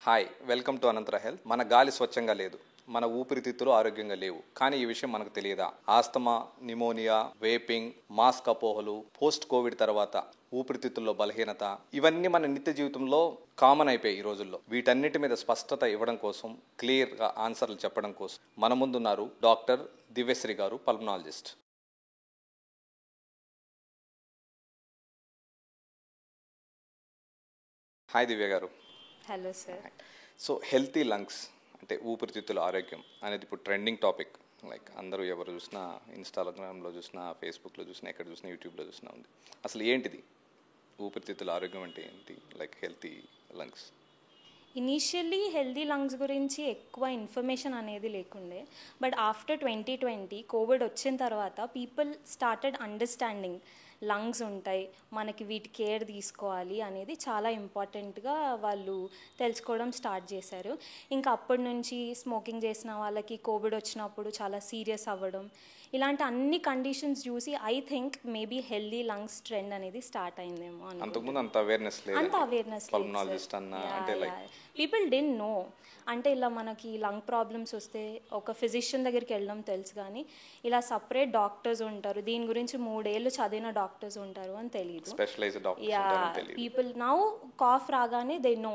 Hi, welcome to అనంతర health. మన గాలి స్వచ్ఛంగా లేదు, మన ఊపిరితిత్తులు ఆరోగ్యంగా లేవు. కానీ ఈ విషయం మనకు తెలియదా? ఆస్తమా, నిమోనియా, వేపింగ్, మాస్క్ అపోహలు, పోస్ట్ కోవిడ్ తర్వాత ఊపిరితిత్తుల్లో బలహీనత, ఇవన్నీ మన నిత్య జీవితంలో కామన్ అయిపోయాయి ఈ రోజుల్లో. వీటన్నిటి మీద స్పష్టత ఇవ్వడం కోసం, క్లియర్గా ఆన్సర్లు చెప్పడం కోసం మన ముందున్నారు డాక్టర్ దివ్యశ్రీ గారు, పల్మనాలజిస్ట్. హాయ్ దివ్య గారు. Hello sir. So healthy lungs అంటే ఊపిరితిత్తుల ఆరోగ్యం అనేది ఇప్పుడు ట్రెండింగ్ టాపిక్. లైక్ అందరూ ఎవరు చూసినా, ఇన్స్టాగ్రామ్లో చూసినా, ఫేస్బుక్లో చూసినా, ఎక్కడ చూసినా, యూట్యూబ్లో చూసినా ఉంది. అసలు ఏంటిది ఊపిరితిత్తుల ఆరోగ్యం అంటే ఏంటి? Like healthy lungs. Initially healthy lungs గురించి ఎక్కువ ఇన్ఫర్మేషన్ అనేది లేకుండే, బట్ ఆఫ్టర్ 2020 కోవిడ్ వచ్చిన తర్వాత పీపుల్ స్టార్టెడ్ అండర్స్టాండింగ్ లంగ్స్ ఉంటాయి, మనకి వీటి కేర్ తీసుకోవాలి అనేది చాలా ఇంపార్టెంట్గా వాళ్ళు తెలుసుకోవడం స్టార్ట్ చేశారు. ఇంకా అప్పటి నుంచి స్మోకింగ్ చేసిన వాళ్ళకి కోవిడ్ వచ్చినప్పుడు చాలా సీరియస్ అవ్వడం, ఇలాంటి అన్ని కండిషన్స్ చూసి I think maybe healthy lungs trend అనేది స్టార్ట్ అయిందేమో. అంతకుముందు అంత అవేర్నెస్ పీపుల్ డెంట్ నో. అంటే ఇలా మనకి లంగ్ ప్రాబ్లమ్స్ వస్తే ఒక ఫిజిషియన్ దగ్గరికి వెళ్ళడం తెలుసు, కానీ ఇలా సపరేట్ డాక్టర్స్ ఉంటారు, దీని గురించి 3 ఏళ్ళు చదివిన డాక్టర్స్ ఉంటారు అని తెలియదు. పీపుల్ నౌ కాఫ్ రాగానే దే నో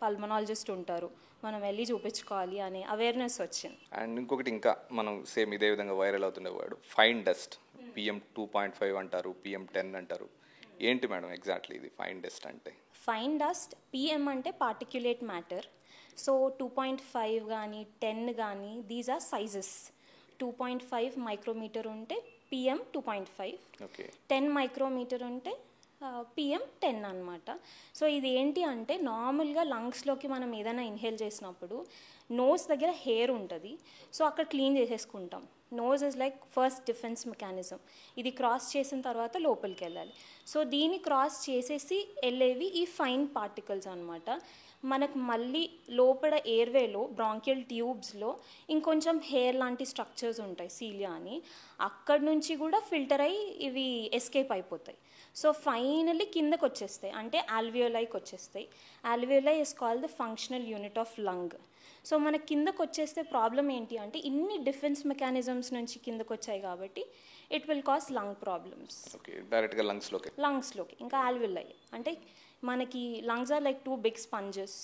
పల్మనాలజిస్ట్ ఉంటారు, మనం వెళ్ళి చూపించుకోవాలి అనే అవేర్నెస్ వచ్చింది. అండ్ ఇంకొకటి, ఇంకా మనం సేమ్ ఇదే విధంగా వైరల్ అవుతుండేవాడు ఫైన్ డస్ట్. PM 2.5 అంటారు, PM 10 అంటారు. ఏంటి మేడం ఎగ్జాక్ట్లీ ఇది ఫైన్ డస్ట్ అంటే? ఫైన్ డస్ట్, PM అంటే పార్టిక్యులేట్ మ్యాటర్. సో 2.5 కానీ 10 కానీ దీస్ ఆర్ సైజెస్. 2.5 మైక్రోమీటర్ ఉంటే PM 2.5, 10 మైక్రోమీటర్ ఉంటే PM 10 అనమాట. సో ఇది ఏంటి అంటే నార్మల్గా లంగ్స్లోకి మనం ఏదైనా ఇన్హేల్ చేసినప్పుడు నోస్ దగ్గర హెయిర్ ఉంటుంది, సో అక్కడ క్లీన్ చేసేసుకుంటాం. Nose is like first defence mechanism. ఇది క్రాస్ చేసిన తర్వాత లోపలికి వెళ్ళాలి. సో దీన్ని క్రాస్ చేసేసి వెళ్ళేవి ఈ ఫైన్ పార్టికల్స్ అనమాట. మనకు మళ్ళీ లోపల ఎయిర్వేలో బ్రాంకియల్ ట్యూబ్స్లో ఇంకొంచెం హెయిర్ లాంటి స్ట్రక్చర్స్ ఉంటాయి, సీలియా అని. అక్కడి నుంచి కూడా ఫిల్టర్ అయ్యి ఇవి ఎస్కేప్ అయిపోతాయి. సో ఫైనల్లీ కిందకు వచ్చేస్తాయి, అంటే ఆల్వియోలైకి వచ్చేస్తాయి. Alveoli is called the functional unit of lung. So మన కిందకు వచ్చేస్తే ప్రాబ్లం ఏంటి అంటే ఇన్ని డిఫెన్స్ మెకానిజమ్స్ నుంచి కిందకు వచ్చాయి కాబట్టి it will cause lung problems. డైరెక్ట్గా లంగ్స్లోకి ఇంకా ఆల్వియోలై అంటే మనకి lungs are like 2 big sponges.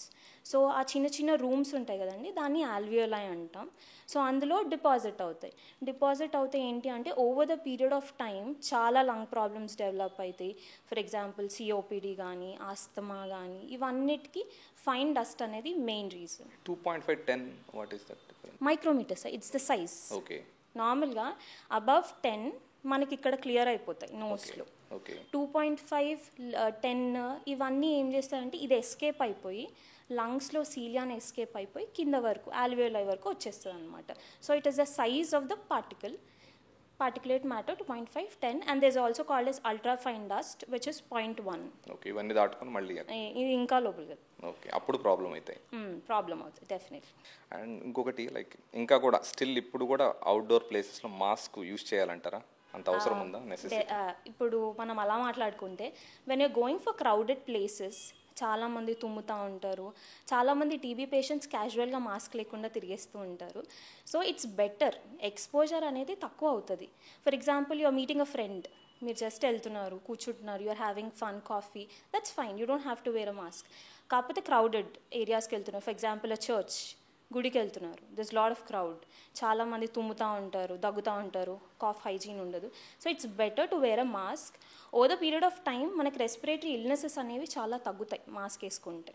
So ఆ చిన్న చిన్న రూమ్స్ ఉంటాయి కదండి, దాన్ని ఆల్వియోలై అంటాం. సో అందులో డిపాజిట్ అవుతాయి ఏంటి అంటే over the period of time చాలా లంగ్ ప్రాబ్లమ్స్ డెవలప్ అవుతాయి. ఫర్ ఎగ్జాంపుల్ COPD కానీ, ఆస్తమా కానీ, ఇవన్నిటికీ ఫైన్ డస్ట్ అనేది main reason. 2.5, 10 what is that? Micrometres, it's the size. నార్మల్గా అబవ్ 10 మనకి ఇక్కడ క్లియర్ అయిపోతాయి నోస్లో. 2.5, 10 ఇవన్నీ ఏం చేస్తాయంటే ఇది ఎస్కేప్ అయిపోయి లంగ్స్లో సీలియాని ఎస్కేప్ అయిపోయి కింద వరకు ఆల్వియోలై వరకు వచ్చేస్తుంది అనమాట. So it is the size of the particulate matter 2.5, 10 and there is also called as ultra fine dust which is 0.1. ఇవన్నీ దాటుకొని మళ్ళీ ఇది ఇంకా లోపలికి అప్పుడు ప్రాబ్లం అవుతాయి డెఫినెట్లీ. అండ్ ఇంకొకటి, లైక్ ఇంకా కూడా స్టిల్ ఇప్పుడు కూడా అవుట్డోర్ ప్లేసెస్లో మాస్క్ యూజ్ చేయాలంటారా? అంత అవసరం ఉందా? ఇప్పుడు మనం అలా మాట్లాడుకుంటే when you're going for crowded places చాలామంది తుమ్ముతూ ఉంటారు, చాలామంది టీబీ పేషెంట్స్ క్యాజువల్గా మాస్క్ లేకుండా తిరిగేస్తూ ఉంటారు. సో ఇట్స్ బెటర్, ఎక్స్పోజర్ అనేది తక్కువ అవుతుంది. For example you're meeting a friend, మీరు జస్ట్ వెళ్తున్నారు, కూర్చుంటున్నారు, you're having fun, coffee, that's fine, you don't have to wear a mask. కాకపోతే క్రౌడెడ్ ఏరియాస్కి వెళ్తున్నారు, ఫర్ ఎగ్జాంపుల్ అ చర్చ్, గుడికి వెళ్తున్నారు, దిస్ లాట్ ఆఫ్ క్రౌడ్, చాలామంది తుమ్ముతూ ఉంటారు, దగ్గుతూ ఉంటారు, కాఫ్ హైజీన్ ఉండదు. So it's better to wear a mask. Over the period of time మనకి రెస్పిరేటరీ ఇల్నెసెస్ అనేవి చాలా తగ్గుతాయి మాస్క్ వేసుకుంటే.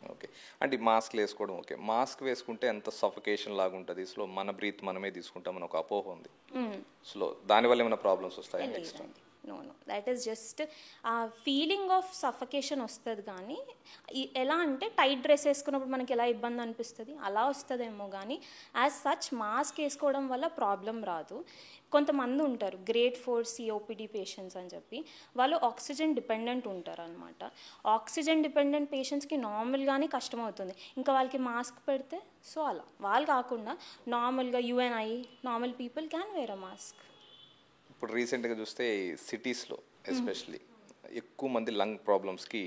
అంటే మాస్క్ వేసుకోవడం మాస్క్ వేసుకుంటే ఎంత సఫికేషన్ లాగా ఉంటుంది, స్లో మన బ్రీత్ మనమే తీసుకుంటామని ఒక అపోహ ఉంది. స్లో దానివల్ల ఏమైనా ప్రాబ్లమ్స్ వస్తాయి? నో, దట్ ఈస్ జస్ట్ ఆ ఫీలింగ్ ఆఫ్ సఫకేషన్ వస్తుంది. కానీ ఎలా అంటే టైట్ డ్రెస్ వేసుకున్నప్పుడు మనకి ఎలా ఇబ్బంది అనిపిస్తుంది అలా వస్తుందేమో, కానీ యాజ్ సచ్ మాస్క్ వేసుకోవడం వల్ల ప్రాబ్లం రాదు. కొంతమంది ఉంటారు గ్రేడ్ 4 COPD పేషెంట్స్ అని చెప్పి, వాళ్ళు ఆక్సిజన్ డిపెండెంట్ ఉంటారు అనమాట. ఆక్సిజన్ డిపెండెంట్ పేషెంట్స్కి నార్మల్గానే కష్టమవుతుంది, ఇంకా వాళ్ళకి మాస్క్ పెడితే. సో అలా వాళ్ళు కాకుండా నార్మల్గా UNI normal people can wear a mask. ఇప్పుడు రీసెంట్గా చూస్తే సిటీస్లో ఎస్పెషల్లీ ఎక్కువ మంది లంగ్ ప్రాబ్లమ్స్కి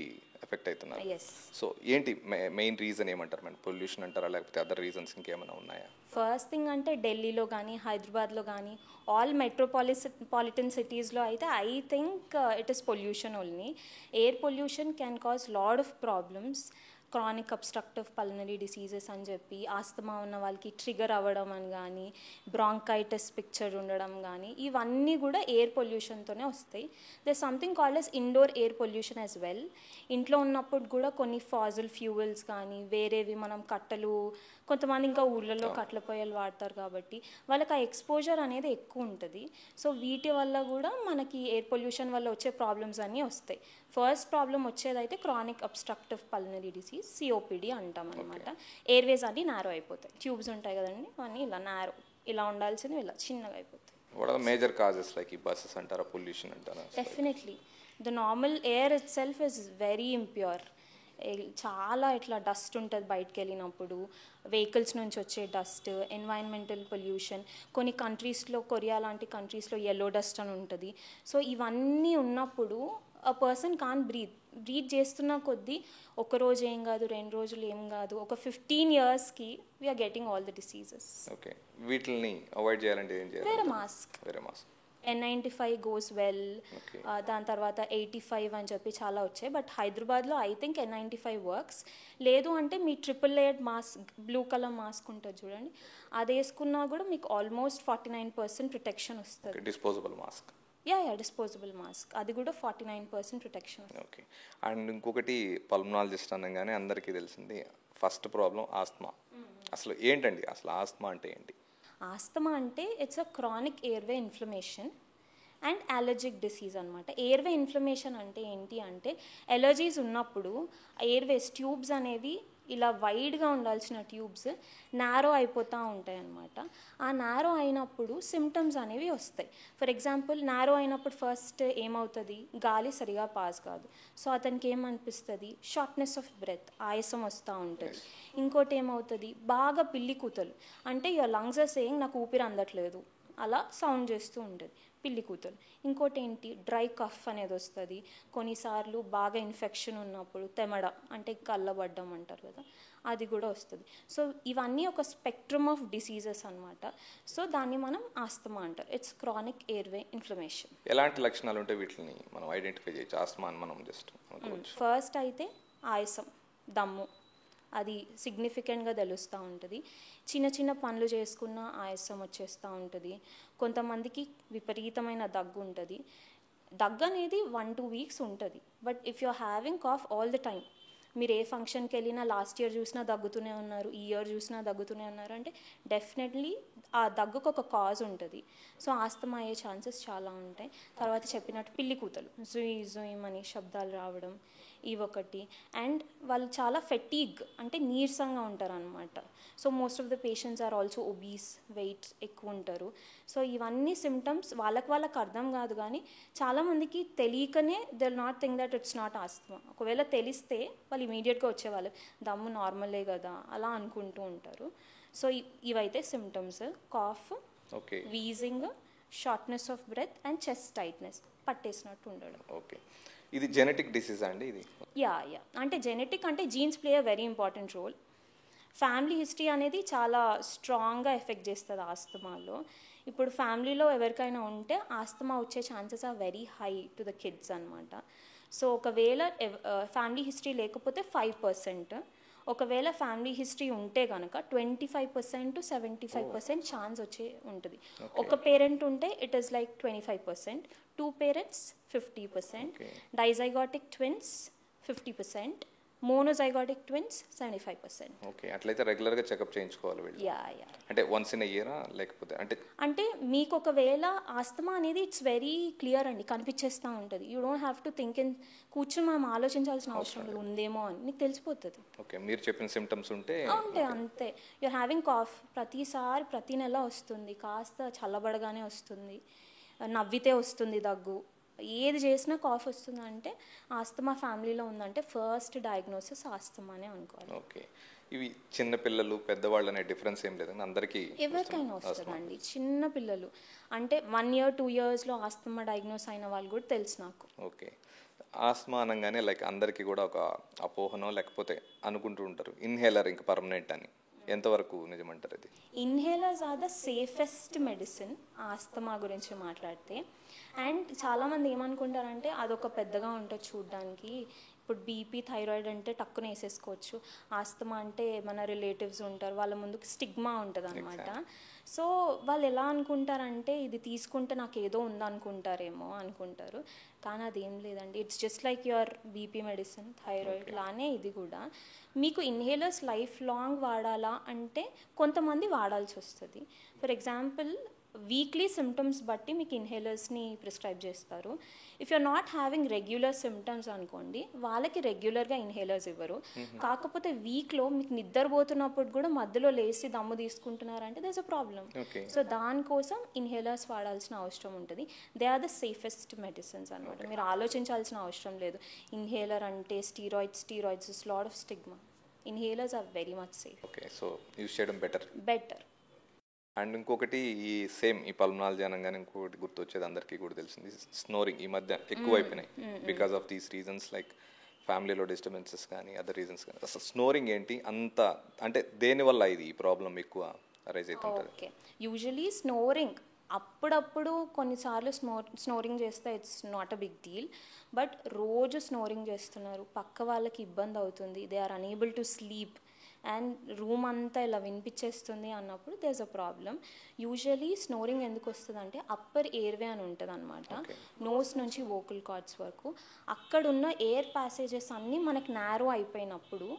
ఎఫెక్ట్ అవుతున్నారు. ఎస్. సో ఏంటి మెయిన్ రీజన్ ఏమంటారు మేడం? పొల్యూషన్ అంటారా, లేకపోతే అదర్ రీజన్స్ ఇంకేమైనా ఉన్నాయా? ఫస్ట్ థింగ్ అంటే ఢిల్లీలో కానీ హైదరాబాద్లో కానీ ఆల్ మెట్రోపాలిటన్ సిటీస్లో అయితే I think it is pollution only. Air pollution can cause lot of problems. Chronic obstructive pulmonary diseases అని చెప్పి, ఆస్తమా ఉన్న వాళ్ళకి ట్రిగర్ అవ్వడం అని కానీ, బ్రాంకైటిస్ పిక్చర్ ఉండడం కానీ, ఇవన్నీ కూడా ఎయిర్ పొల్యూషన్తోనే వస్తాయి. There something called as indoor air pollution as well. ఇంట్లో ఉన్నప్పుడు కూడా కొన్ని ఫాజిల్ ఫ్యూయల్స్ కానీ వేరేవి మనం కట్టెలు, కొంతమంది ఇంకా ఊళ్ళలో కట్టెల పొయ్యలు వాడతారు కాబట్టి వాళ్ళకి ఆ ఎక్స్పోజర్ అనేది ఎక్కువ ఉంటుంది. సో వీటి వల్ల కూడా మనకి ఎయిర్ పొల్యూషన్ వల్ల వచ్చే ప్రాబ్లమ్స్ అన్నీ వస్తాయి. ఫస్ట్ ప్రాబ్లం వచ్చేదైతే chronic obstructive pulmonary disease, COPD అంటాం అనమాట. ఎయిర్వేస్ అన్నీ నారో అయిపోతాయి. ట్యూబ్స్ ఉంటాయి కదండి, అన్నీ ఇలా నారో, ఇలా ఉండాల్సింది ఇలా చిన్నగా అయిపోతాయి. What are major causes like ఈ బస్సెస్ అంటారా, పొల్యూషన్ అంటారా? Definitely the normal air itself is very impure. చాలా ఇట్లా డస్ట్ ఉంటుంది బయటకు వెళ్ళినప్పుడు, వెహికల్స్ నుంచి వచ్చే డస్ట్, ఎన్వైరన్మెంటల్ పొల్యూషన్. కొన్ని కంట్రీస్లో, కొరియా లాంటి కంట్రీస్లో ఎల్లో డస్ట్ అని ఉంటుంది. సో ఇవన్నీ ఉన్నప్పుడు అ పర్సన్ కాన్ బ్రీత్ చేస్తున్న కొద్దీ ఒక రోజు ఏం కాదు, 2 రోజులు ఏం కాదు, ఒక 15 yearsకి we're getting all the diseases. Okay, వీటిని అవాయిడ్ చేయాలంటే ఏం చేయాలి? వేరే మాస్క్. N95 goes well. దాని తర్వాత 85 అని చెప్పి చాలా వచ్చాయి. బట్ హైదరాబాద్లో ఐ థింక్ N95 వర్క్స్. లేదు అంటే మీ triple layered mask, blue colour mask ఉంటుంది చూడండి, అది వేసుకున్నా కూడా మీకు ఆల్మోస్ట్ 49% ప్రొటెక్షన్ వస్తుంది. Disposable mask. Ya disposable mask, అది కూడా 49% ప్రొటెక్షన్. ఓకే. అండ్ ఇంకొకటి పల్మనాలజిస్ట్ అనగానే అందరికీ తెలిసింది ఫస్ట్ ప్రాబ్లం ఆస్తమా. అసలు ఏంటండి అసలు ఆస్తమా అంటే ఏంటి? ఆస్తమా అంటే it's a chronic airway inflammation and allergic disease అనమాట. ఎయిర్వే ఇన్ఫ్లమేషన్ అంటే ఏంటి అంటే, ఎలర్జీస్ ఉన్నప్పుడు ఎయిర్వేస్ ట్యూబ్స్ అనేవి ఇలా వైడ్గా ఉండాల్సిన ట్యూబ్స్ నారో అయిపోతూ ఉంటాయి అన్నమాట. ఆ నారో అయినప్పుడు సిమ్టమ్స్ అనేవి వస్తాయి. ఫర్ ఎగ్జాంపుల్, నారో అయినప్పుడు ఫస్ట్ ఏమవుతుంది, గాలి సరిగా పాస్ కాదు. సో అతనికి ఏమనిపిస్తుంది, షార్ట్నెస్ ఆఫ్ బ్రెత్, ఆయాసం వస్తూ ఉంటుంది. ఇంకోటి ఏమవుతుంది, బాగా పిల్లి కూతలు, అంటే యువర్ లంగ్స్ ఆర్ సేయింగ్ నాకు ఊపిరి అందట్లేదు, అలా సౌండ్ చేస్తూ ఉంటుంది, పిల్లి కూతలు. ఇంకోటి ఏంటి, డ్రై కఫ్ అనేది వస్తుంది. కొన్నిసార్లు బాగా ఇన్ఫెక్షన్ ఉన్నప్పుడు తెమడ, అంటే కళ్ళబడ్డం అంటారు కదా, అది కూడా వస్తుంది. సో ఇవన్నీ ఒక స్పెక్ట్రమ్ ఆఫ్ డిసీజెస్ అనమాట. సో దాన్ని మనం ఆస్తమా అంటారు. It's chronic airway inflammation. ఎలాంటి లక్షణాలు ఉంటే వీటిని మనం ఐడెంటిఫై చేయొచ్చు ఆస్తమా అని మనం జస్ట్? ఫస్ట్ అయితే ఆయాసం, దమ్ము, అది సిగ్నిఫికెంట్గా తెలుస్తూ ఉంటుంది. చిన్న చిన్న పనులు చేసుకున్న ఆయాసం వచ్చేస్తూ ఉంటుంది. కొంతమందికి విపరీతమైన దగ్గు ఉంటుంది. దగ్గు అనేది 1-2 weeks ఉంటుంది. But if you are having cough all the time, మీరు ఏ ఫంక్షన్కి వెళ్ళినా లాస్ట్ ఇయర్ చూసినా దగ్గుతూనే ఉన్నారు, ఈ ఇయర్ చూసినా దగ్గుతూనే ఉన్నారు అంటే డెఫినెట్లీ ఆ దగ్గుకు ఒక కాజ్ ఉంటుంది. సో ఆస్తమా అయ్యే ఛాన్సెస్ చాలా ఉంటాయి. తర్వాత చెప్పినట్టు పిల్లి కూతలు, జుయి జుయిమ్ అని శబ్దాలు రావడం, ఇవొకటి. అండ్ వాళ్ళు చాలా ఫెటీగ్, అంటే నీరసంగా ఉంటారు అనమాట. So most of the patients are also obese, weight ఎక్కువ ఉంటారు. సో ఇవన్నీ సిమ్టమ్స్ వాళ్ళకి అర్థం కాదు, కానీ చాలామందికి తెలియకనే they will not think that it's not asthma. ఒకవేళ తెలిస్తే వాళ్ళు ఇమీడియట్గా వచ్చేవాళ్ళు, దమ్ము నార్మలే కదా అలా అనుకుంటూ ఉంటారు. సో ఇవైతే symptoms: cough, wheezing, shortness of breath and chest tightness, పట్టేసినట్టు ఉండడం. ఓకే, ఇది జెనెటిక్ డిసీజ్ అండి ఇది? యా అంటే జెనెటిక్ అంటే genes play a very important role. Family history అనేది చాలా స్ట్రాంగ్గా ఎఫెక్ట్ చేస్తుంది ఆస్తమాలో. ఇప్పుడు ఫ్యామిలీలో ఎవరికైనా ఉంటే ఆస్తమా వచ్చే chances are very high to the kids అనమాట. సో ఒకవేళ ఫ్యామిలీ హిస్టరీ లేకపోతే 5%, ఒకవేళ ఫ్యామిలీ హిస్టరీ ఉంటే కనుక 25% to 75% ఛాన్స్ వచ్చే ఉంటుంది. ఒక పేరెంట్ ఉంటే it is like 25%, 2 parents 50%, dizygotic twins 50%, monozygotic twins 75%. ఓకే, అట్లయితే రెగ్యులర్గా చెకప్ చేయించుకోవాలి వీళ్ళు? యా అంటే వన్స్ ఇన్ ఎ ఇయరా, లేకపోతే అంటే మీకు ఒకవేళ ఆస్తమా అనేది ఇట్స్ వెరీ క్లియర్ అండి, కనిపించేస్తూ ఉంటుంది. You don't have to think in, కూర్చొని మనం ఆలోచించాల్సిన అవసరం లేదు, ఉందేమో అని నీకు తెలిసిపోతుంది. ఓకే, మీరు చెప్పిన సిమ్టమ్స్ ఉంటే అంతే. యూర్ హ్యావింగ్ కాఫ్, ప్రతి నెల వస్తుంది, కాస్త చల్లబడగానే వస్తుంది, నవ్వితే వస్తుంది దగ్గు, ఏది చేసినా కాఫ్ వస్తుంది అంటే ఆస్తమా ఫ్యామిలీలో ఉందంటే ఫస్ట్ డయాగ్నోసిస్ ఆస్తమానే అనుకోవాలి. ఓకే, ఇవి చిన్న పిల్లలు పెద్దవాళ్ళు అనే డిఫరెన్స్ ఏం లేదు, అందరికీ ఎవరికైనా వస్తుందండి. చిన్న పిల్లలు అంటే 1 year 2 yearsలో ఆస్తమా డయాగ్నోస్ అయిన వాళ్ళు కూడా తెలుసు నాకు. ఓకే, ఆస్మా అనగానే లైక్ అందరికీ కూడా ఒక అపోహనో లేకపోతే అనుకుంటూ ఉంటారు ఇన్హేలర్ ఇంకా పర్మనెంట్ అని, ఎంతవరకు నిజమంటారు ఇది? Inhalers are the safest medicine asthma గురించి మాట్లాడితే. అండ్ చాలామంది ఏమనుకుంటారంటే అదొక పెద్దగా ఉంటుంది చూడడానికి, ఇప్పుడు బీపీ థైరాయిడ్ అంటే టక్కున వేసేసుకోవచ్చు, ఆస్తమా అంటే మన రిలేటివ్స్ ఉంటారు వాళ్ళ ముందుకు స్టిగ్మా ఉంటుంది అనమాట. సో వాళ్ళు ఎలా అనుకుంటారంటే ఇది తీసుకుంటే నాకు ఏదో ఉందనుకుంటారేమో అనుకుంటారు, కానీ అదేం లేదండి. It's just like your BP medicine, thyroid లానే ఇది కూడా. మీకు ఇన్హేలర్స్ లైఫ్ లాంగ్ వాడాలా అంటే కొంతమంది వాడాల్సి వస్తుంది. ఫర్ ఎగ్జాంపుల్ వీక్లీ సిమ్టమ్స్ బట్టి మీకు ఇన్హేలర్స్ని ప్రిస్క్రైబ్ చేస్తారు. If you're not having regular symptoms అనుకోండి, వాళ్ళకి రెగ్యులర్గా ఇన్హేలర్స్ ఇవ్వరు. కాకపోతే వీక్లో మీకు నిద్రపోతున్నప్పుడు కూడా మధ్యలో లేచి దమ్ము తీసుకుంటున్నారంటే there is a problem. So దానికోసం ఇన్హేలర్స్ వాడాల్సిన అవసరం ఉంటుంది. They are the safest medicines అనమాట. మీరు ఆలోచించాల్సిన అవసరం లేదు ఇన్హేలర్ అంటే steroids lot of stigma. Inhalers are very much safe. Okay, so use చేయడం బెటర్. అండ్ ఇంకొకటి ఈ సేమ్ ఈ పల్మనాలజీ అనగానే ఇంకొకటి గుర్తొచ్చేది అందరికీ కూడా తెలిసింది, స్నోరింగ్ ఈ మధ్య ఎక్కువ అయిపోయినాయి because of these reasons, like ఫ్యామిలీలో డిస్టర్బెన్సెస్ కానీ అదర్ రీజన్స్ కానీ. అసలు స్నోరింగ్ ఏంటి, అంత అంటే దేనివల్ల ఇది ఈ ప్రాబ్లం ఎక్కువ అరైజ్ అవుతుంటుంది? ఓకే, యూజువలీ స్నోరింగ్ అప్పుడప్పుడు కొన్నిసార్లు స్నోరింగ్ చేస్తే it's not a big deal. But రోజు స్నోరింగ్ చేస్తున్నారు, పక్క వాళ్ళకి ఇబ్బంది అవుతుంది, they are unable to sleep and room అంతా ఇలా వినిపించేస్తుంది అన్నప్పుడు there is a problem. Usually snoring ఎందుకు వస్తుంది అంటే అప్పర్ ఎయిర్వే అని ఉంటుంది అనమాట, నోస్ నుంచి వోకల్ కార్డ్స్ వరకు. అక్కడున్న ఎయిర్ ప్యాసేజెస్ అన్నీ మనకు నారో అయిపోయినప్పుడు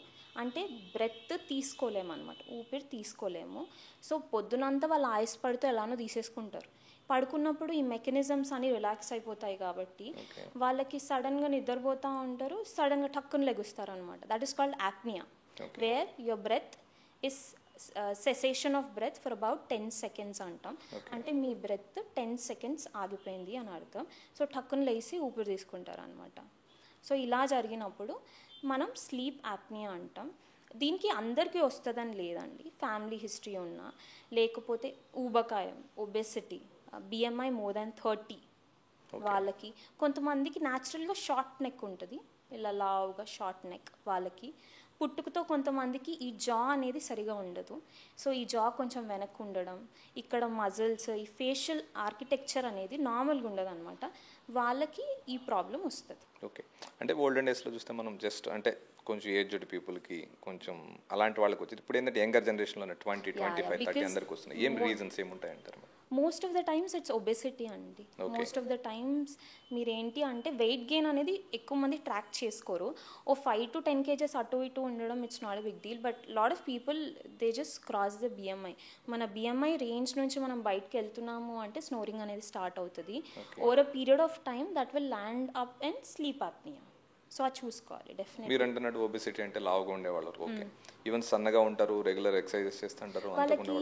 అంటే బ్రెత్ తీసుకోలేమన్నమాట, ఊపిరి తీసుకోలేము. సో పొద్దునంతా వాళ్ళు ఆయాసపడుతూ ఎలానో తీసేసుకుంటారు, పడుకున్నప్పుడు ఈ మెకానిజమ్స్ అన్ని రిలాక్స్ అయిపోతాయి కాబట్టి వాళ్ళకి సడన్గా నిద్రపోతూ ఉంటారు, సడన్గా టక్కున లెగుస్తారు అనమాట. That is called apnea, where your breath is cessation of breath for about 10 seconds అంటాం. అంటే మీ బ్రెత్ 10 seconds ఆగిపోయింది అని అర్థం. సో టక్కున లేసి ఊపిరి తీసుకుంటారు అనమాట. సో ఇలా జరిగినప్పుడు మనం స్లీప్ యాప్నియా అంటాం. దీనికి అందరికీ వస్తుందని లేదండి, ఫ్యామిలీ హిస్టరీ ఉన్నా లేకపోతే ఊబకాయం, ఒబెసిటీ, బిఎంఐ మోర్ దాన్ 30 వాళ్ళకి, కొంతమందికి న్యాచురల్గా షార్ట్ నెక్ ఉంటుంది, ఇలా లావుగా షార్ట్ నెక్ వాళ్ళకి, పుట్టుకతో కొంతమందికి ఈ జా అనేది సరిగా ఉండదు. సో ఈ జా కొంచెం వెనక్కి ఉండడం, ఇక్కడ మజిల్స్, ఈ ఫేషియల్ ఆర్కిటెక్చర్ అనేది నార్మల్గా ఉండదు అనమాట, వాళ్ళకి ఈ ప్రాబ్లం వస్తుంది. ఓకే, అంటే ఓల్డెన్ డేస్లో చూస్తే మనం జస్ట్ అంటే కొంచెం ఏజ్డ్ పీపుల్కి కొంచెం అలాంటి వాళ్ళకి వచ్చింది. ఇప్పుడు ఏంటంటే యంగర్ జనరేషన్లో 20, 25, 30 అందరికి వస్తున్నాయి. ఏం రీజన్స్ ఏముంటాయి అంటారు? Most of the times it's obesity అండి. మోస్ట్ ఆఫ్ ద టైమ్స్ మీరేంటి అంటే వెయిట్ గెయిన్ అనేది ఎక్కువ మంది ట్రాక్ చేసుకోరు. ఓ 5 to 10 kgs అటు ఇటు ఉండడం it's not a big deal. But lot of people they just cross the BMI. మన బిఎంఐ రేంజ్ నుంచి మనం బయటకు వెళ్తున్నాము అంటే స్నోరింగ్ అనేది స్టార్ట్ అవుతుంది. Over a period of time that will land up and sleep apnea. So అది చూసుకోవాలి డెఫినెట్లీ. మీరు అంటున్నట్టు ఒబెసిటీ అంటే లావుగా ఉండేవాళ్ళు, ఓకే, ఈవెన్ సన్నగా ఉంటారు, రెగ్యులర్ ఎక్సర్సైజెస్ చేస్తుంటారు, వాళ్ళకి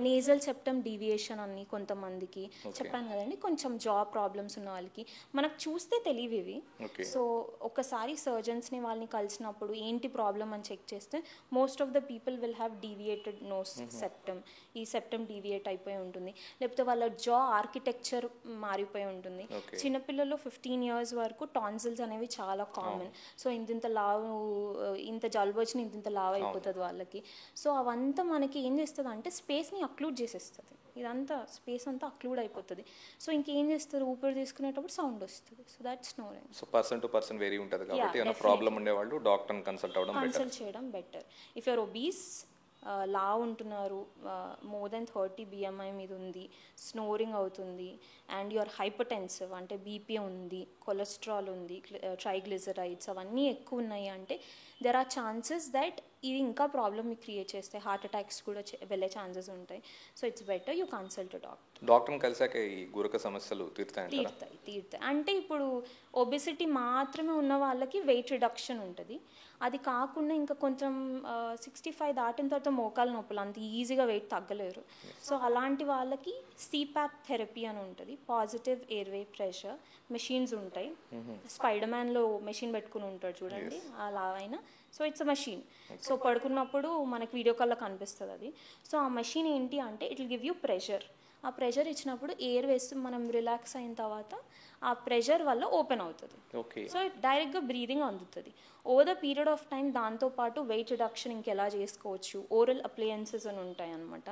నేజల్ సెప్టమ్ డీవియేషన్ అని కొంతమందికి చెప్పాను కదండి, కొంచెం జా ప్రాబ్లమ్స్ ఉన్న వాళ్ళకి మనకు చూస్తే తెలియవు ఇవి. సో ఒకసారి సర్జన్స్ని వాళ్ళని కలిసినప్పుడు ఏంటి ప్రాబ్లం అని చెక్ చేస్తే most of the people will have deviated nose septum, ఈ సెప్టమ్ డీవియేట్ అయిపోయి ఉంటుంది, లేకపోతే వాళ్ళ జా ఆర్కిటెక్చర్ మారిపోయి ఉంటుంది. చిన్నపిల్లల్లో 15 years వరకు టాన్సిల్స్ అనేవి చాలా కామన్. సో ఇంత లావు, ఇంత జలుబు వచ్చిన ఇంత లావు అయిపోతుంది వాళ్ళకి. సో అవంతా మనకి ఏం చేస్తుంది అంటే స్పేస్ని అక్లూడ్ చేసేస్తుంది, ఇదంతా స్పేస్ అంతా అక్లూడ్ అయిపోతుంది. సో ఇంకేం చేస్తారు, ఊపిరి తీసుకునేటప్పుడు సౌండ్ వస్తుంది. So that's snoring. So person to person vary ఉంటుంది కాబట్టి ఏమైనా ప్రాబ్లం ఉండేవాళ్ళు డాక్టర్ని కన్సల్ట్ చేయడం బెటర్. ఇఫ్ యూఆర్ ఒబీస్, లావు ఉంటున్నారు, మోర్ దెన్ 30 బిఎంఐ మీద ఉంది, స్నోరింగ్ అవుతుంది, అండ్ యువర్ హైపర్టెన్సివ్ అంటే బీపీ ఉంది, కొలెస్ట్రాల్ ఉంది, ట్రైగ్లిజరైడ్స్ అవన్నీ ఎక్కువ ఉన్నాయి అంటే దెర్ ఆర్ ఛాన్సెస్ దట్ ఇది ఇంకా ప్రాబ్లమ్ మీకు క్రియేట్ చేస్తాయి, హార్ట్ అటాక్స్ కూడా వెళ్ళే ఛాన్సెస్ ఉంటాయి. So it's better you consult డాక్టర్ని కలిసాక ఈ గురక సమస్యలు తీరుతాయి. అంటే ఇప్పుడు ఒబెసిటీ మాత్రమే ఉన్న వాళ్ళకి వెయిట్ రిడక్షన్ ఉంటుంది. అది కాకుండా ఇంకా కొంచెం 65 దాటిన తర్వాత మోకాలు నొప్పులు, అంత ఈజీగా వెయిట్ తగ్గలేరు. సో అలాంటి వాళ్ళకి సిపాప్ థెరపీ అని ఉంటుంది, పాజిటివ్ ఎయిర్వే ప్రెషర్ మెషిన్స్ ఉంటాయి. స్పైడర్ మ్యాన్లో మెషిన్ పెట్టుకుని ఉంటాడు చూడండి, అలా అయినా. So it's a machine. So పడుకున్నప్పుడు మనకి వీడియో కాల్లో కనిపిస్తుంది అది. సో ఆ మెషిన్ ఏంటి అంటే it will give you pressure. ఆ ప్రెషర్ ఇచ్చినప్పుడు ఎయిర్ వేసి మనం రిలాక్స్ అయిన తర్వాత ఆ ప్రెషర్ వల్ల ఓపెన్ అవుతుంది. ఓకే. సో డైరెక్ట్గా బ్రీదింగ్ అందుతుంది. Over the period of time దాంతోపాటు వెయిట్ రిడక్షన్ ఇంకెలా చేసుకోవచ్చు, ఓరల్ అప్లయన్సెస్ అని ఉంటాయి అనమాట.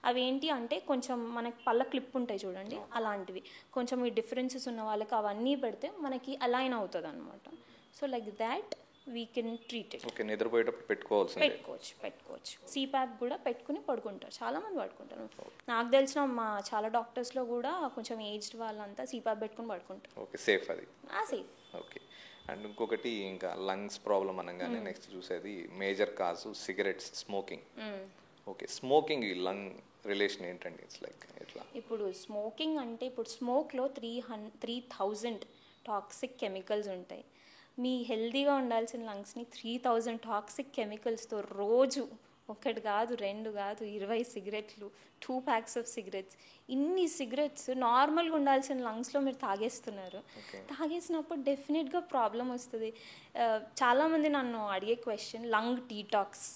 అవి ఏంటి అంటే కొంచెం మనకి పళ్ళ క్లిప్ ఉంటాయి చూడండి, అలాంటివి కొంచెం ఈ డిఫరెన్సెస్ ఉన్న వాళ్ళకి అవన్నీ పెడితే మనకి అలైన్ అవుతుంది అనమాట. So like that we can treat it. Okay, నిద్రపోయేటప్పుడు పెట్టుకోవచ్చు. సిపాప్ కూడా పెట్టుకుని పడుకుంటారు, చాలామంది పడుకుంటారు. నాకు తెలిసిన మా చాలా డాక్టర్స్లో కూడా కొంచెం ఏజ్డ్ వాళ్ళంతా సిపాప్ పెట్టుకుని పడుకుంటారు. ఓకే, సేఫ్ అది. సేఫ్. ఓకే. అండ్ ఇంకొకటి ఇంకా లంగ్స్ ప్రాబ్లం అనగానే నెక్స్ట్ చూసేది మేజర్ కాజు సిగరెట్స్, స్మోకింగ్. ఓకే, స్మోకింగ్ ఈ లంగ్ రిలేషన్ ఏంటండి? ఇట్స్ లైక్ ఎట్లా? ఇప్పుడు స్మోకింగ్ అంటే ఇప్పుడు స్మోక్లో 3,000 టాక్సిక్ కెమికల్స్ ఉంటాయి. మీ హెల్దీగా ఉండాల్సిన లంగ్స్ని 3,000 టాక్సిక్ కెమికల్స్తో రోజు ఒకటి కాదు, 2 కాదు, 20 సిగరెట్లు, 2 ప్యాక్స్ ఆఫ్ సిగరెట్స్, ఇన్ని సిగరెట్స్ నార్మల్గా ఉండాల్సిన లంగ్స్లో మీరు తాగేస్తున్నారు. తాగేసినప్పుడు డెఫినెట్గా ప్రాబ్లం వస్తుంది. చాలామంది నన్ను అడిగే క్వశ్చన్, లంగ్ డీటాక్స్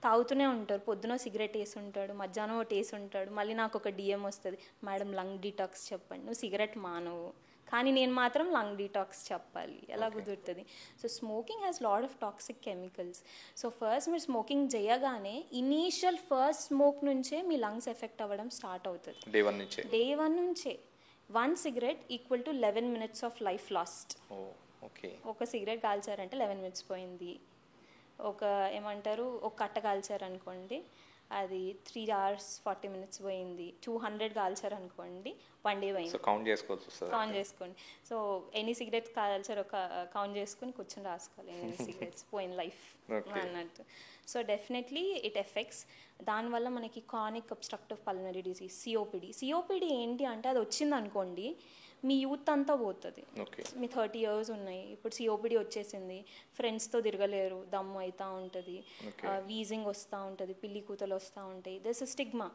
తాగుతూనే ఉంటారు. పొద్దున సిగరెట్ వేసి ఉంటాడు, మధ్యాహ్నం ఒకటి వేసి ఉంటాడు, మళ్ళీ నాకు ఒక డిఎం వస్తుంది, మేడం లంగ్ డీటాక్స్ చెప్పండి, నువ్వు సిగరెట్ మానవు కానీ నేను మాత్రం లంగ్ డీటాక్స్ చెప్పాలి, ఎలా కుదురుతుంది? So smoking has lot of toxic chemicals. So first మీరు స్మోకింగ్ చేయగానే ఇనీషియల్ ఫస్ట్ స్మోక్ నుంచే మీ లంగ్స్ ఎఫెక్ట్ అవ్వడం స్టార్ట్ అవుతుంది. డే వన్ నుంచే 1 cigarette equal to 11 minutes of life last. ఒక సిగరెట్ కాల్చారంటే 11 minutes పోయింది. ఒక కట్ట కాల్చారనుకోండి, అది 3 hours 40 minutes పోయింది. 200 కాల్చారనుకోండి, 1 day పోయింది. కౌంట్ చేసుకోండి. సో ఎన్ని సిగరెట్స్ కాల్చారో కౌంట్ చేసుకుని కూర్చొని రాసుకోవాలి, ఎన్ని సిగరెట్స్ పోయిన లైఫ్ అన్నట్టు. So definitely it effects. దానివల్ల మనకి chronic obstructive pulmonary disease, COPD ఏంటి అంటే అది వచ్చింది అనుకోండి మీ యూత్ అంతా పోతుంది. మీ 30 years ఉన్నాయి, ఇప్పుడు సిఓపిడి వచ్చేసింది, ఫ్రెండ్స్తో తిరగలేరు, దమ్ము అవుతూ ఉంటుంది, వీజింగ్ వస్తూ ఉంటుంది, పిల్లి కూతలు వస్తూ ఉంటాయి, దిస్ ఇస్ స్టిగ్మా.